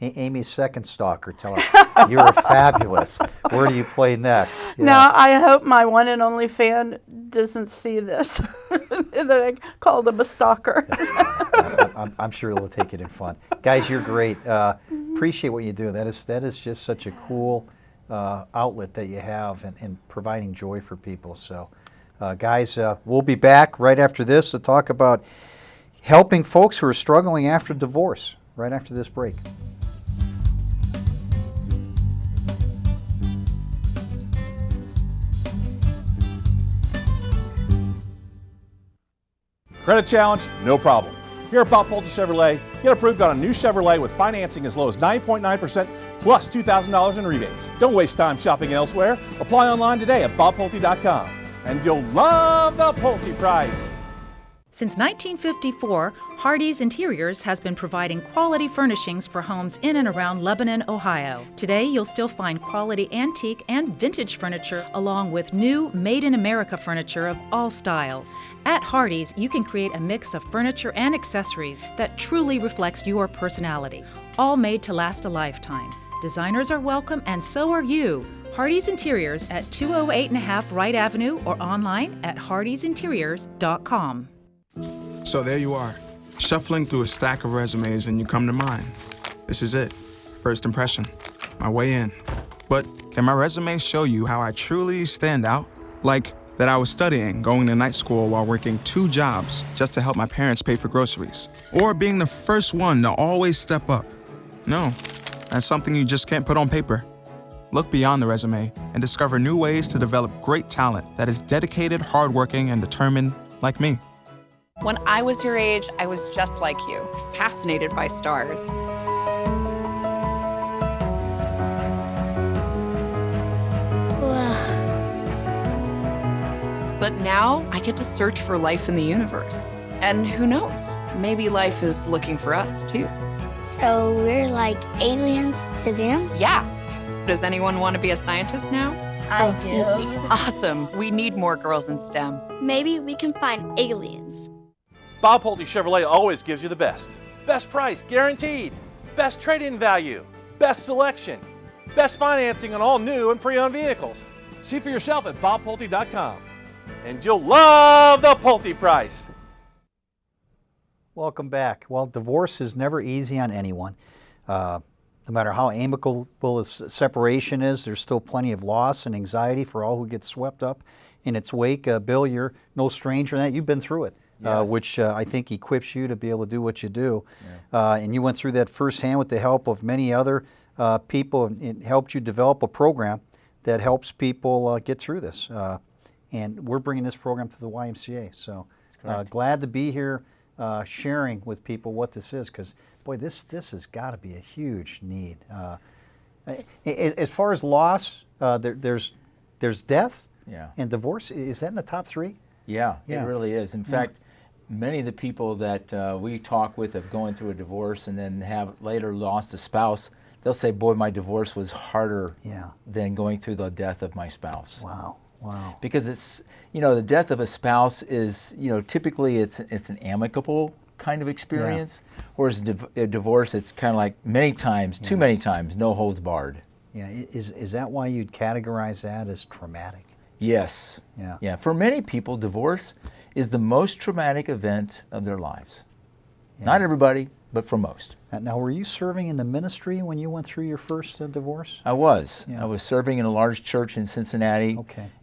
[SPEAKER 1] Amy's second stalker. Tell her, you're fabulous. Where do you play next? Yeah.
[SPEAKER 12] Now, I hope my one and only fan doesn't see this, that I called him a stalker.
[SPEAKER 1] I'm sure they'll take it in fun. Guys, you're great. Appreciate what you do. That is just such a cool outlet that you have and providing joy for people. So, guys, we'll be back right after this to talk about helping folks who are struggling after divorce, right after this break.
[SPEAKER 6] Credit challenge? No problem. Here at Bob Pulte Chevrolet, get approved on a new Chevrolet with financing as low as 9.9% plus $2,000 in rebates. Don't waste time shopping elsewhere. Apply online today at bobpulte.com. And you'll love the Pulte price.
[SPEAKER 13] Since 1954, Hardee's Interiors has been providing quality furnishings for homes in and around Lebanon, Ohio. Today, you'll still find quality antique and vintage furniture along with new Made in America furniture of all styles. At Hardee's, you can create a mix of furniture and accessories that truly reflects your personality, all made to last a lifetime. Designers are welcome and so are you. Hardee's Interiors at 208.5 Wright Avenue or online at hardeesinteriors.com.
[SPEAKER 14] So there you are, shuffling through a stack of resumes and you come to mine. This is it, first impression, my way in. But can my resume show you how I truly stand out? Like that I was studying, going to night school while working 2 jobs just to help my parents pay for groceries. Or being the first one to always step up. No, that's something you just can't put on paper. Look beyond the resume and discover new ways to develop great talent that is dedicated, hardworking, and determined like me.
[SPEAKER 15] When I was your age, I was just like you, fascinated by stars. But now I get to search for life in the universe. And who knows, maybe life is looking for us too.
[SPEAKER 16] So we're like aliens to them?
[SPEAKER 15] Yeah. Does anyone want to be a scientist now?
[SPEAKER 16] I do.
[SPEAKER 15] Awesome. We need more girls in STEM.
[SPEAKER 16] Maybe we can find aliens.
[SPEAKER 6] Bob Pulte Chevrolet always gives you the best. Best price guaranteed. Best trade-in value. Best selection. Best financing on all new and pre-owned vehicles. See for yourself at bobpulte.com. And you'll love the Pulte price.
[SPEAKER 1] Welcome back. Well, divorce is never easy on anyone. No matter how amicable a separation is, there's still plenty of loss and anxiety for all who get swept up in its wake. Bill, you're no stranger to that. You've been through it,
[SPEAKER 17] Yes.
[SPEAKER 1] which I think equips you to be able to do what you do. And you went through that firsthand with the help of many other people, and it helped you develop a program that helps people get through this. And we're bringing this program to the YMCA. So Glad to be here sharing with people what this is, because, boy, this has got to be a huge need. As far as loss, there's death and divorce. Is that in the top three?
[SPEAKER 17] Yeah, it really is. In fact, many of the people that we talk with of going through a divorce and then have later lost a spouse, they'll say, boy, my divorce was harder than going through the death of my spouse.
[SPEAKER 1] Wow. Wow.
[SPEAKER 17] Because it's, the death of a spouse is, typically it's an amicable kind of experience, whereas a divorce, it's kind of like many times, too many times, no holds barred.
[SPEAKER 1] Yeah, is that why you'd categorize that as traumatic?
[SPEAKER 17] Yes. Yeah. For many people, divorce is the most traumatic event of their lives. Not everybody, but for most.
[SPEAKER 1] Now, were you serving in the ministry when you went through your first divorce?
[SPEAKER 17] I was. I was serving in a large church in Cincinnati,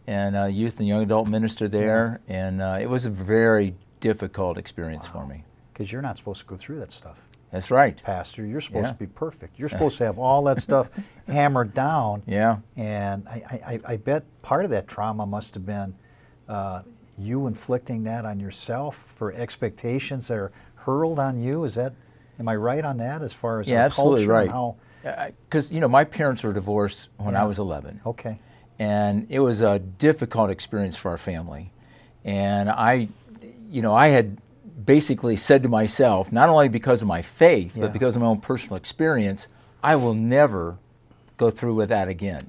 [SPEAKER 17] and youth and young adult minister there, and it was a very difficult experience for me.
[SPEAKER 1] Because you're not supposed to go through that stuff.
[SPEAKER 17] That's right.
[SPEAKER 1] Pastor, you're supposed to be perfect. You're supposed to have all that stuff hammered down.
[SPEAKER 17] Yeah.
[SPEAKER 1] And I bet part of that trauma must have been you inflicting that on yourself for expectations that are hurled on you. Am I right on that as far as our
[SPEAKER 17] absolutely
[SPEAKER 1] culture
[SPEAKER 17] right. Because, my parents were divorced when I was 11.
[SPEAKER 1] Okay.
[SPEAKER 17] And it was a difficult experience for our family. And I had basically said to myself, not only because of my faith, but because of my own personal experience, I will never go through with that again.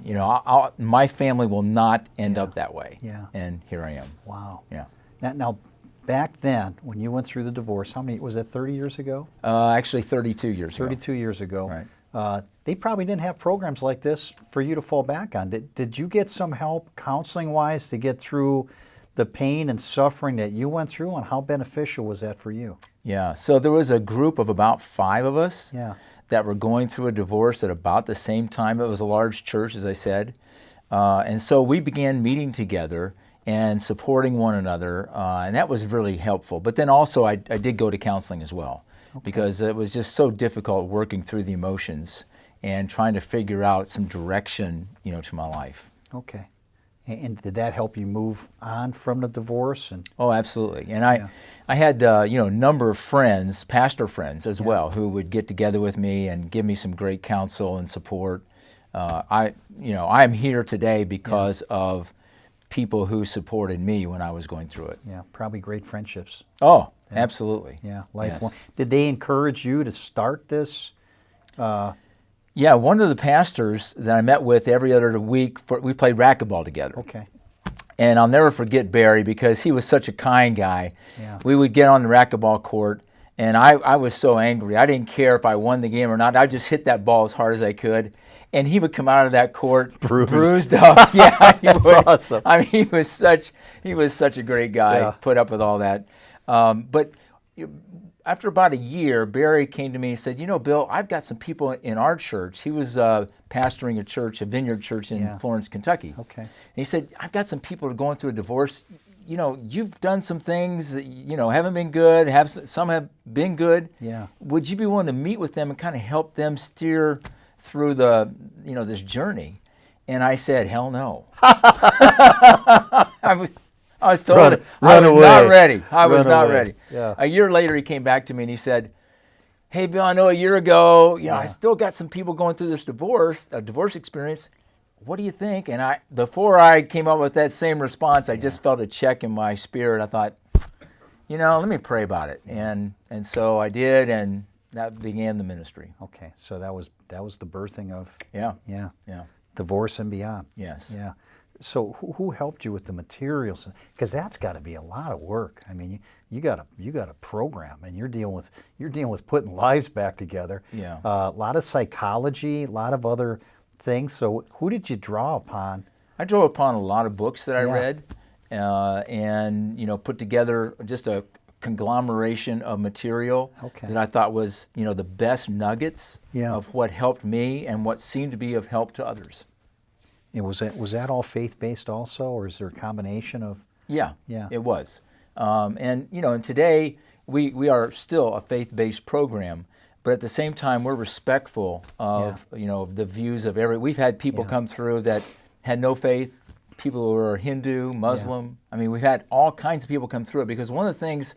[SPEAKER 17] My family will not end up that way.
[SPEAKER 1] Yeah.
[SPEAKER 17] And here I am.
[SPEAKER 1] Wow.
[SPEAKER 17] Yeah.
[SPEAKER 1] Now, back then, when you went through the divorce, how many, was that 30 years ago?
[SPEAKER 17] Actually 32 years ago.
[SPEAKER 1] 32 years ago.
[SPEAKER 17] Right.
[SPEAKER 1] They probably didn't have programs like this for you to fall back on. Did you get some help counseling-wise to get through the pain and suffering that you went through, and how beneficial was that for you?
[SPEAKER 17] Yeah, so there was a group of about 5 of us that were going through a divorce at about the same time. It was a large church, as I said. And so we began meeting together and supporting one another, and that was really helpful. But then also I did go to counseling as well, because it was just so difficult working through the emotions and trying to figure out some direction, to my life.
[SPEAKER 1] Okay. And did that help you move on from the divorce?
[SPEAKER 17] Oh, absolutely. And I had a number of friends, pastor friends as well, who would get together with me and give me some great counsel and support. I'm here today because of people who supported me when I was going through it.
[SPEAKER 1] Yeah, probably great friendships.
[SPEAKER 17] Oh, absolutely.
[SPEAKER 1] Yeah, lifelong.
[SPEAKER 17] Yes.
[SPEAKER 1] Did they encourage you to start this?
[SPEAKER 17] Yeah, one of the pastors that I met with every other week, we played racquetball together.
[SPEAKER 1] Okay.
[SPEAKER 17] And I'll never forget Barry, because he was such a kind guy.
[SPEAKER 1] Yeah.
[SPEAKER 17] We would get on the racquetball court, and I was so angry. I didn't care if I won the game or not. I just hit that ball as hard as I could. And he would come out of that court bruised up. Yeah,
[SPEAKER 1] that's awesome.
[SPEAKER 17] I mean, he was such a great guy. Put up with all that. But after about a year, Barry came to me and said, Bill, I've got some people in our church. He was pastoring a vineyard church in Florence, Kentucky.
[SPEAKER 1] Okay.
[SPEAKER 17] And he said, I've got some people who are going through a divorce. You've done some things that, haven't been good, some have been good.
[SPEAKER 1] Yeah.
[SPEAKER 17] Would you be willing to meet with them and kind of help them steer through this journey? And I said, hell no. I was told I was not ready. I was not ready.
[SPEAKER 1] Yeah.
[SPEAKER 17] A year later, he came back to me and he said, hey, Bill, I know a year ago, I still got some people going through this divorce experience. What do you think? And before I came up with that same response, I just felt a check in my spirit. I thought, let me pray about it. And so I did, and that began the ministry.
[SPEAKER 1] Okay, so that was the birthing of
[SPEAKER 17] Yeah.
[SPEAKER 1] divorce and beyond.
[SPEAKER 17] Yes.
[SPEAKER 1] Yeah. So who helped you with the materials? Because that's got to be a lot of work. I mean, you got a program, and you're dealing with putting lives back together.
[SPEAKER 17] Yeah.
[SPEAKER 1] A lot of psychology, a lot of other things. So who did you draw upon?
[SPEAKER 17] I drew upon a lot of books that I read, and put together just a conglomeration of material that I thought was the best nuggets of what helped me and what seemed to be of help to others.
[SPEAKER 1] And was that all faith-based also, or is there a combination of?
[SPEAKER 17] Yeah, it was. And today we are still a faith-based program, but at the same time we're respectful of the views of we've had people come through that had no faith, people who are Hindu, Muslim. I mean, we've had all kinds of people come through it because one of the things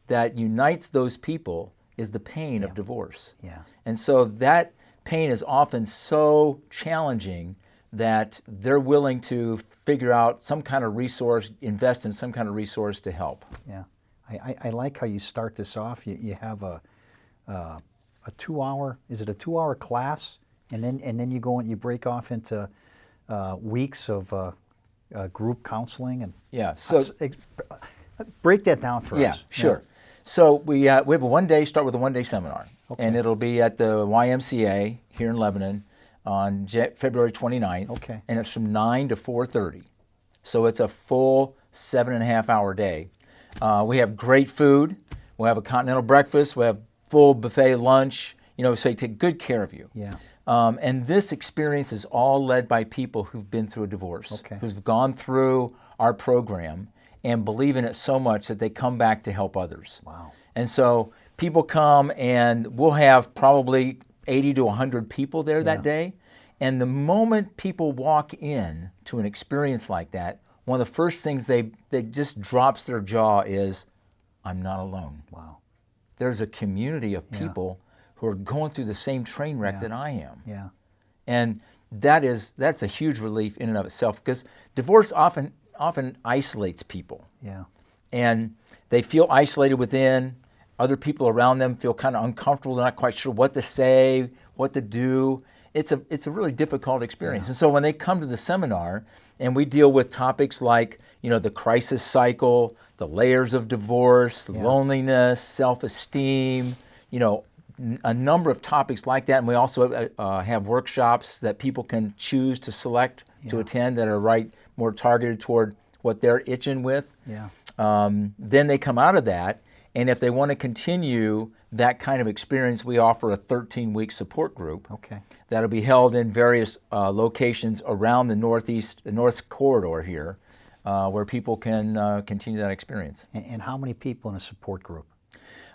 [SPEAKER 17] that unites those people is the pain of divorce.
[SPEAKER 1] Yeah.
[SPEAKER 17] And so that pain is often so challenging that they're willing to figure out some kind of resource, invest in some kind of resource to help.
[SPEAKER 1] Yeah. I like how you start this off. You have a 2-hour, is it a 2-hour class? And then you go and you break off into weeks of group counseling and
[SPEAKER 17] So
[SPEAKER 1] break that down for us.
[SPEAKER 17] Yeah, sure. So we have a one-day, start with a one-day seminar, and it'll be at the YMCA here in Lebanon on February 29th.
[SPEAKER 1] Okay.
[SPEAKER 17] And it's from 9 to 4:30. So it's a full 7.5-hour day. We have great food. We'll have a continental breakfast. We have full buffet lunch. So they take good care of you.
[SPEAKER 1] Yeah.
[SPEAKER 17] And this experience is all led by people who've been through a divorce, who've gone through our program and believe in it so much that they come back to help others.
[SPEAKER 1] Wow.
[SPEAKER 17] And so people come, and we'll have probably 80 to 100 people there that day. And the moment people walk in to an experience like that, one of the first things that just drops their jaw is, I'm not alone.
[SPEAKER 1] Wow.
[SPEAKER 17] There's a community of people who are going through the same train wreck that I am.
[SPEAKER 1] Yeah.
[SPEAKER 17] And that's a huge relief in and of itself, because divorce often isolates people.
[SPEAKER 1] Yeah.
[SPEAKER 17] And they feel isolated within. Other people around them feel kind of uncomfortable. They're not quite sure what to say, what to do. It's a really difficult experience. And so when they come to the seminar and we deal with topics like, the crisis cycle, the layers of divorce, loneliness, self-esteem, a number of topics like that. And we also have workshops that people can choose to select to attend that are more targeted toward what they're itching with.
[SPEAKER 1] Yeah.
[SPEAKER 17] Then they come out of that, and if they want to continue that kind of experience, we offer a 13-week support group.
[SPEAKER 1] Okay.
[SPEAKER 17] That'll be held in various locations around the north corridor here, where people can continue that experience.
[SPEAKER 1] And how many people in a support group?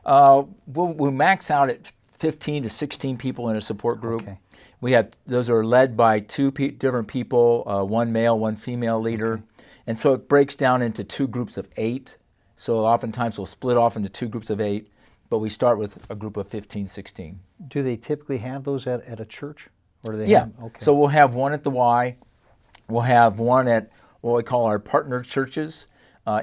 [SPEAKER 17] We'll max out at 15 to 16 people in a support group.
[SPEAKER 1] Okay.
[SPEAKER 17] Those are led by two different people, one male, one female leader. Okay. And so it breaks down into 2 groups of 8. So oftentimes we'll split off into 2 groups of 8, but we start with a group of 15, 16.
[SPEAKER 1] Do they typically have those at a church? Or do they
[SPEAKER 17] Yeah.
[SPEAKER 1] have, okay.
[SPEAKER 17] So we'll have one at the Y. We'll have one at what we call our partner churches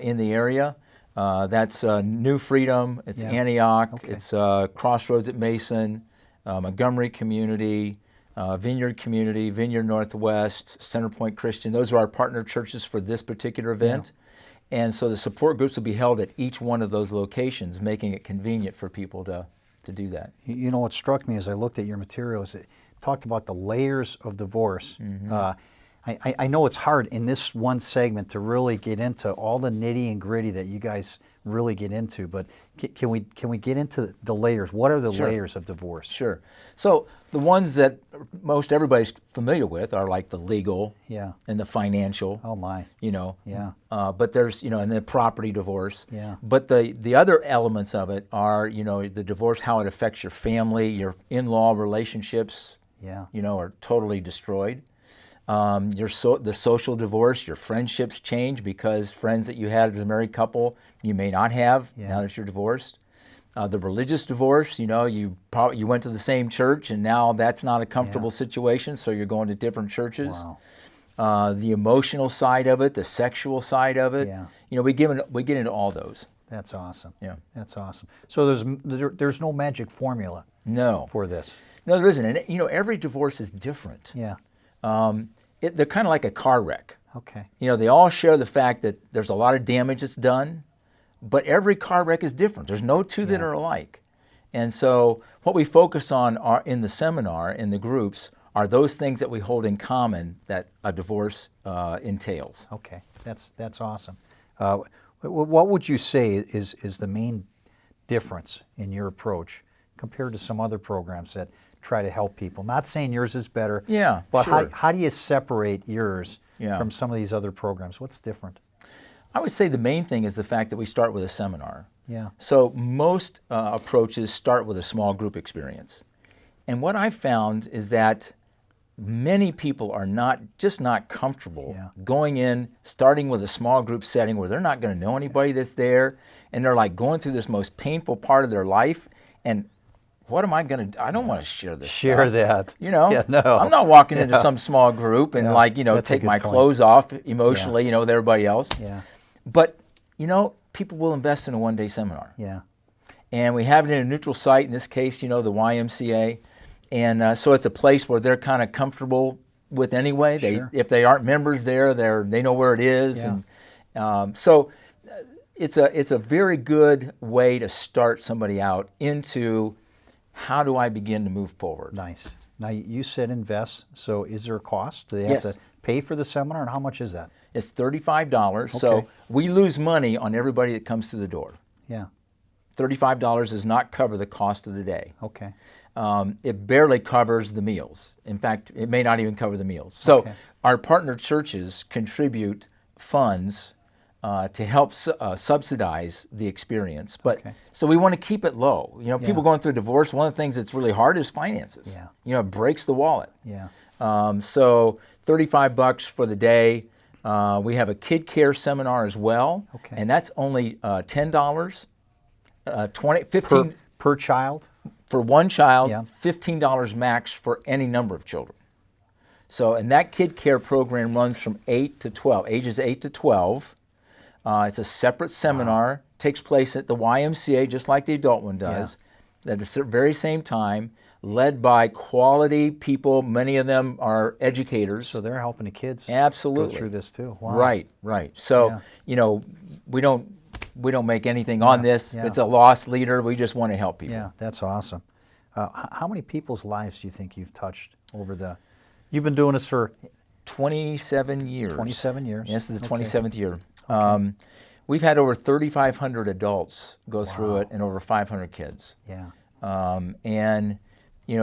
[SPEAKER 17] in the area. That's New Freedom, it's Antioch, it's Crossroads at Mason, Montgomery Community, Vineyard Community, Vineyard Northwest, Centerpoint Christian. Those are our partner churches for this particular event. And so the support groups will be held at each one of those locations, making it convenient for people to do that.
[SPEAKER 1] What struck me as I looked at your materials, it talked about the layers of divorce.
[SPEAKER 17] Mm-hmm.
[SPEAKER 1] I know it's hard in this one segment to really get into all the nitty and gritty that you guys really get into, but can we get into the layers? What are the layers of divorce?
[SPEAKER 17] Sure. So the ones that most everybody's familiar with are like the legal and the financial.
[SPEAKER 1] Oh my.
[SPEAKER 17] But there's, and the property divorce.
[SPEAKER 1] Yeah.
[SPEAKER 17] But the other elements of it are, the divorce, how it affects your family, your in-law relationships, are totally destroyed. The social divorce, your friendships change because friends that you had as a married couple, you may not have now that you're divorced. The religious divorce, you went to the same church and now that's not a comfortable situation, so you're going to different churches.
[SPEAKER 1] Wow.
[SPEAKER 17] The emotional side of it, the sexual side of it, we get into all those.
[SPEAKER 1] That's awesome.
[SPEAKER 17] Yeah.
[SPEAKER 1] That's awesome. So there's no magic formula for this.
[SPEAKER 17] No, there isn't. And every divorce is different.
[SPEAKER 1] Yeah.
[SPEAKER 17] They're kind of like a car wreck.
[SPEAKER 1] Okay.
[SPEAKER 17] They all share the fact that there's a lot of damage that's done, but every car wreck is different. There's no two that are alike. And so what we focus on in the seminar, in the groups, are those things that we hold in common that a divorce entails.
[SPEAKER 1] Okay, that's awesome. What would you say is the main difference in your approach compared to some other programs that try to help people? Not saying yours is better, but
[SPEAKER 17] sure.
[SPEAKER 1] how do you separate yours from some of these other programs? What's different?
[SPEAKER 17] I would say the main thing is the fact that we start with a seminar.
[SPEAKER 1] Yeah.
[SPEAKER 17] So most approaches start with a small group experience. And what I've found is that many people are not comfortable going in, starting with a small group setting where they're not going to know anybody that's there, and they're like going through this most painful part of their life. And what am I going to do? I don't want to share this stuff.
[SPEAKER 1] that.
[SPEAKER 17] You know,
[SPEAKER 1] Yeah, no.
[SPEAKER 17] I'm not walking into some small group and
[SPEAKER 1] That's a
[SPEAKER 17] take
[SPEAKER 1] good
[SPEAKER 17] my
[SPEAKER 1] point.
[SPEAKER 17] clothes off emotionally, with everybody else.
[SPEAKER 1] Yeah.
[SPEAKER 17] But, people will invest in a one-day seminar.
[SPEAKER 1] Yeah.
[SPEAKER 17] And we have it in a neutral site, in this case, the YMCA. And so it's a place where they're kind of comfortable with anyway.
[SPEAKER 1] Sure.
[SPEAKER 17] If they aren't members there, they know where it is.
[SPEAKER 1] Yeah.
[SPEAKER 17] And so it's a very good way to start somebody out into how do I begin to move forward.
[SPEAKER 1] Nice. Now, you said invest, so is there a cost? Do they have
[SPEAKER 17] Yes.
[SPEAKER 1] to pay for the seminar, and how much is that?
[SPEAKER 17] It's $35, so
[SPEAKER 1] Okay.
[SPEAKER 17] we lose money on everybody that comes to the door.
[SPEAKER 1] Yeah.
[SPEAKER 17] $35 does not cover the cost of the day.
[SPEAKER 1] Okay.
[SPEAKER 17] It barely covers the meals. In fact, it may not even cover the meals. So
[SPEAKER 1] Okay.
[SPEAKER 17] our partner churches contribute funds to help subsidize the experience. But so we want to keep it low. People going through divorce, one of the things that's really hard is finances.
[SPEAKER 1] Yeah.
[SPEAKER 17] It breaks the wallet.
[SPEAKER 1] Yeah.
[SPEAKER 17] So $35 for the day. We have a kid care seminar as well, and that's only $10, $15
[SPEAKER 1] per child
[SPEAKER 17] for one child, $15 max for any number of children. So, and that kid care program runs from 8 to 12, ages 8 to 12. It's a separate seminar, takes place at the YMCA just like the adult one does, at the very same time, led by quality people. Many of them are educators.
[SPEAKER 1] So they're helping the kids
[SPEAKER 17] Absolutely.
[SPEAKER 1] go through this too. Wow.
[SPEAKER 17] Right. So, we don't make anything on this.
[SPEAKER 1] Yeah.
[SPEAKER 17] It's a lost leader. We just want to help people.
[SPEAKER 1] Yeah, that's awesome. How many people's lives do you think you've touched over you've been doing this for
[SPEAKER 17] 27 years.
[SPEAKER 1] 27 years.
[SPEAKER 17] This is the 27th year. We've had over 3,500 adults go through it and over 500 kids.
[SPEAKER 1] Yeah.
[SPEAKER 17] And,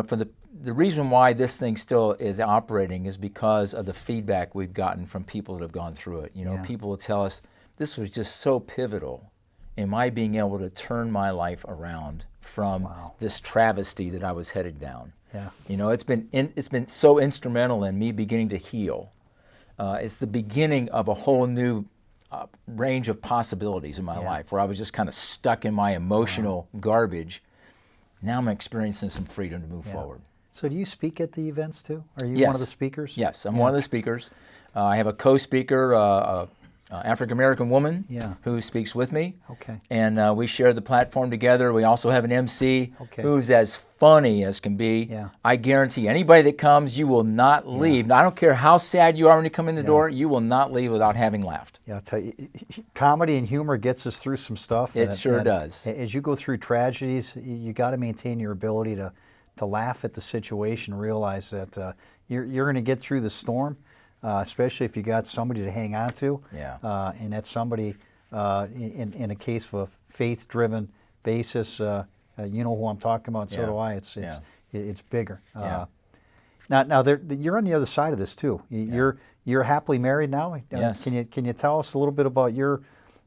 [SPEAKER 17] for the reason why this thing still is operating is because of the feedback we've gotten from people that have gone through it. People will tell us, this was just so pivotal in my being able to turn my life around from this travesty that I was headed down.
[SPEAKER 1] Yeah.
[SPEAKER 17] It's been so instrumental in me beginning to heal. It's the beginning of a whole new range of possibilities in my life where I was just kind of stuck in my emotional garbage. Now I'm experiencing some freedom to move forward.
[SPEAKER 1] So do you speak at the events too? Are you one of the speakers?
[SPEAKER 17] Yes, I'm one of the speakers. I have a co-speaker, African-American woman who speaks with me.
[SPEAKER 1] Okay.
[SPEAKER 17] And we share the platform together. We also have an MC who's as funny as can be.
[SPEAKER 1] Yeah.
[SPEAKER 17] I guarantee anybody that comes, you will not leave. I don't care how sad you are when you come in the door, you will not leave without having laughed.
[SPEAKER 1] Yeah, I'll tell you, comedy and humor gets us through some stuff.
[SPEAKER 17] It sure does.
[SPEAKER 1] As you go through tragedies, you got to maintain your ability to laugh at the situation, realize that you're going to get through the storm. Especially if you got somebody to hang on to, and that somebody, in a case of a faith-driven basis, you know who I'm talking about. So do I. It's bigger. Now you're on the other side of this too. You're happily married now.
[SPEAKER 17] Yes.
[SPEAKER 1] Can you tell us a little bit about your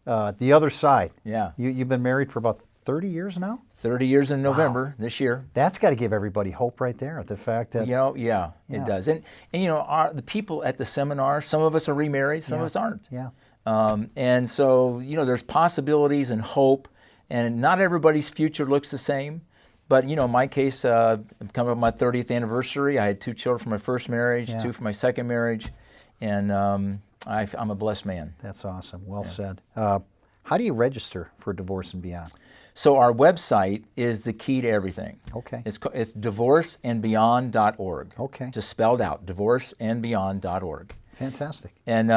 [SPEAKER 1] the other side?
[SPEAKER 17] Yeah.
[SPEAKER 1] You've been married for about 30 years now.
[SPEAKER 17] 30 years in November this year.
[SPEAKER 1] That's got to give everybody hope right there. The fact that
[SPEAKER 17] it does. And the people at the seminar, some of us are remarried, some of us aren't.
[SPEAKER 1] Yeah.
[SPEAKER 17] And so there's possibilities and hope, and not everybody's future looks the same. But in my case, I'm coming up on my 30th anniversary. I had 2 children from my first marriage, 2 from my second marriage, and I'm a blessed man.
[SPEAKER 1] That's awesome. Well said. How do you register for Divorce and Beyond?
[SPEAKER 17] So our website is the key to everything.
[SPEAKER 1] Okay.
[SPEAKER 17] It's divorceandbeyond.org.
[SPEAKER 1] Okay.
[SPEAKER 17] Just spelled out, divorceandbeyond.org.
[SPEAKER 1] Fantastic.
[SPEAKER 17] And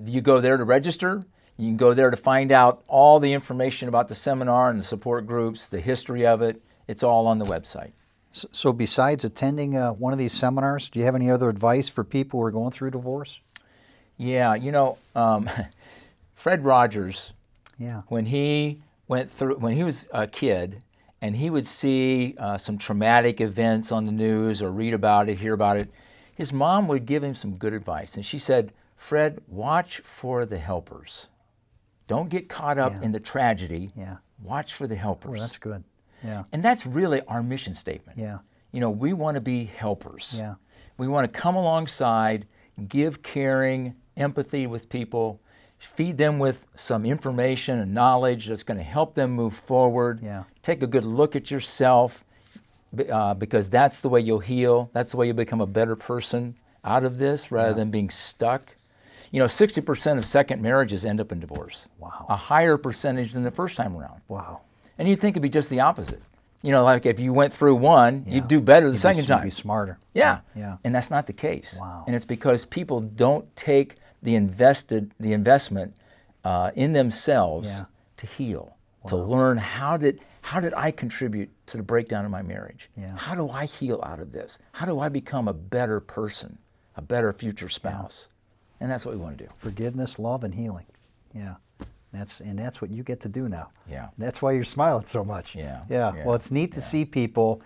[SPEAKER 17] you go there to register. You can go there to find out all the information about the seminar and the support groups, the history of it. It's all on the website.
[SPEAKER 1] So besides attending one of these seminars, do you have any other advice for people who are going through divorce?
[SPEAKER 17] Yeah, Fred Rogers, when he was a kid and he would see some traumatic events on the news or read about it, hear about it, his mom would give him some good advice. And she said, Fred, watch for the helpers. Don't get caught up in the tragedy. Watch for the helpers.
[SPEAKER 1] Oh, that's good. Yeah.
[SPEAKER 17] And that's really our mission statement.
[SPEAKER 1] Yeah.
[SPEAKER 17] We want to be helpers.
[SPEAKER 1] Yeah.
[SPEAKER 17] We want to come alongside, give caring, empathy with people, feed them with some information and knowledge that's going to help them move forward. Take a good look at yourself, because that's the way you'll heal. That's the way you'll become a better person out of this rather than being stuck. You know, 60% of second marriages end up in divorce. Wow. A higher percentage than the first time around.
[SPEAKER 1] Wow.
[SPEAKER 17] And you'd think it'd be just the opposite. You know, like if you went through one, you'd do better the second time.
[SPEAKER 1] You'd be smarter.
[SPEAKER 17] Yeah.
[SPEAKER 1] Yeah.
[SPEAKER 17] And that's not the case.
[SPEAKER 1] Wow.
[SPEAKER 17] And it's because people don't take the investment in themselves to heal, to learn how did I contribute to the breakdown of my marriage? How do I heal out of this? How do I become a better person, a better future spouse? And that's what we want to do.
[SPEAKER 1] Forgiveness, love, and healing. Yeah. That's what you get to do now.
[SPEAKER 17] Yeah.
[SPEAKER 1] That's why you're smiling so much.
[SPEAKER 17] Yeah.
[SPEAKER 1] Well, it's neat to see people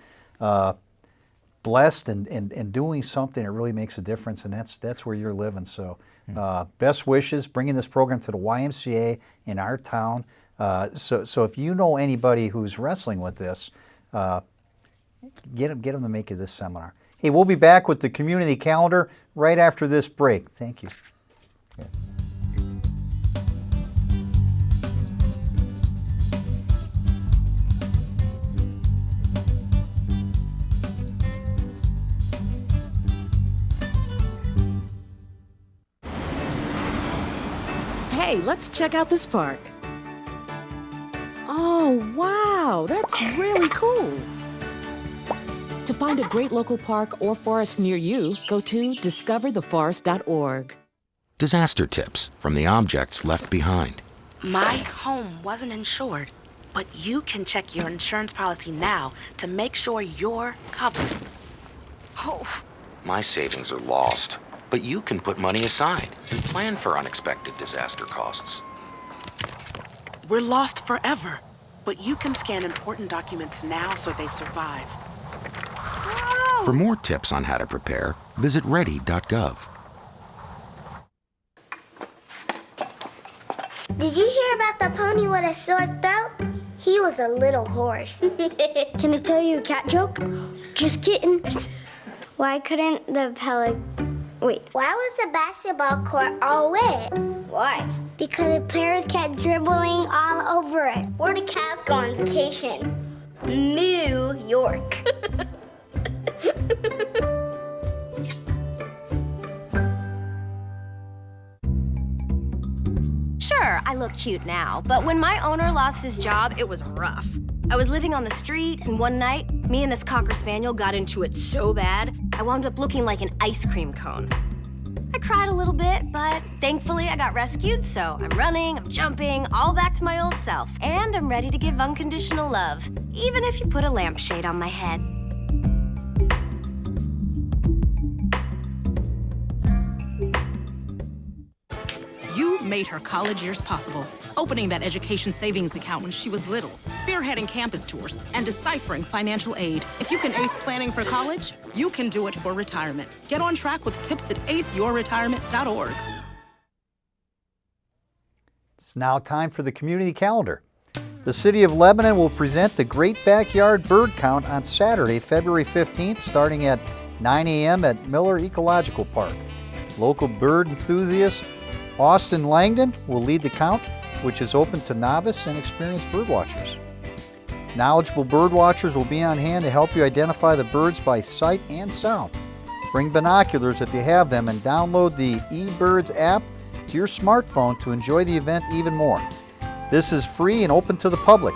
[SPEAKER 1] blessed and doing something that really makes a difference, and that's where you're living. So best wishes, bringing this program to the YMCA in our town. So if you know anybody who's wrestling with this, get them to make it this seminar. Hey, we'll be back with the community calendar right after this break. Thank you.
[SPEAKER 7] Hey, let's check out this park. Oh, wow, that's really cool. To find a great local park or forest near you, go to discovertheforest.org.
[SPEAKER 18] Disaster tips from the objects left behind.
[SPEAKER 19] My home wasn't insured, but you can check your insurance policy now to make sure you're covered. Oh.
[SPEAKER 18] My savings are lost, but you can put money aside and plan for unexpected disaster costs.
[SPEAKER 19] We're lost forever, but you can scan important documents now so they survive.
[SPEAKER 18] For more tips on how to prepare, visit ready.gov.
[SPEAKER 16] Did you hear about the pony with a sore throat? He was a little horse. Can I tell you a cat joke? Just kidding. Why couldn't the Why was the basketball court all wet? Why? Because the players kept dribbling all over it. Where did cats go on vacation? New York.
[SPEAKER 20] Sure, I look cute now, but when my owner lost his job, it was rough. I was living on the street, and one night, me and this Cocker Spaniel got into it so bad, I wound up looking like an ice cream cone. I cried a little bit, but thankfully I got rescued, so I'm running, I'm jumping, all back to my old self, and I'm ready to give unconditional love, even if you put a lampshade on my head.
[SPEAKER 21] You made her college years possible, opening that education savings account when she was little, spearheading campus tours, and deciphering financial aid. If you can ace planning for college, you can do it for retirement. Get on track with tips at aceyourretirement.org.
[SPEAKER 1] It's now time for the community calendar. The City of Lebanon will present the Great Backyard Bird Count on Saturday, February 15th, starting at 9 a.m. at Miller Ecological Park. Local bird enthusiast Austin Langdon will lead the count, which is open to novice and experienced birdwatchers. Knowledgeable birdwatchers will be on hand to help you identify the birds by sight and sound. Bring binoculars if you have them, and download the eBirds app to your smartphone to enjoy the event even more. This is free and open to the public.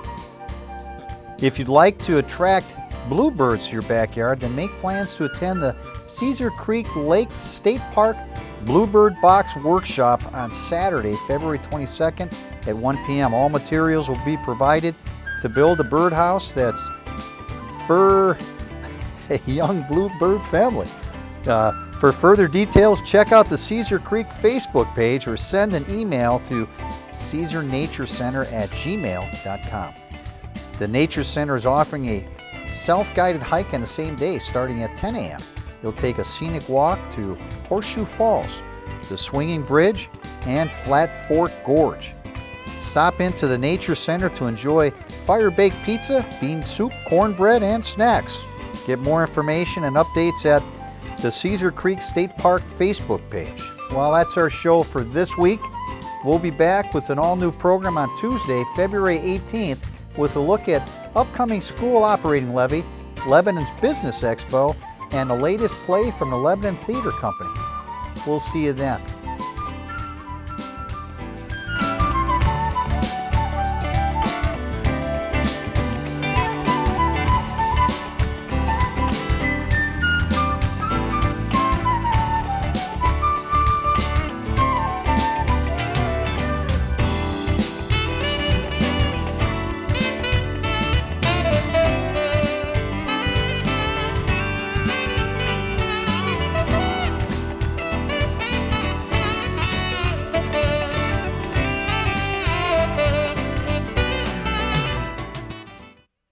[SPEAKER 1] If you'd like to attract bluebirds to your backyard, then make plans to attend the Caesar Creek Lake State Park Bluebird Box Workshop on Saturday, February 22nd at 1 p.m. All materials will be provided to build a birdhouse that's for a young bluebird family. For further details, check out the Caesar Creek Facebook page or send an email to caesarnaturecenter@gmail.com. The Nature Center is offering a self-guided hike on the same day starting at 10 a.m. You'll take a scenic walk to Horseshoe Falls, the Swinging Bridge, and Flat Fork Gorge. Stop into the Nature Center to enjoy fire-baked pizza, bean soup, cornbread, and snacks. Get more information and updates at the Cedar Creek State Park Facebook page. Well, that's our show for this week. We'll be back with an all-new program on Tuesday, February 18th, with a look at upcoming school operating levy, Lebanon's Business Expo, and the latest play from the Lebanon Theater Company. We'll see you then.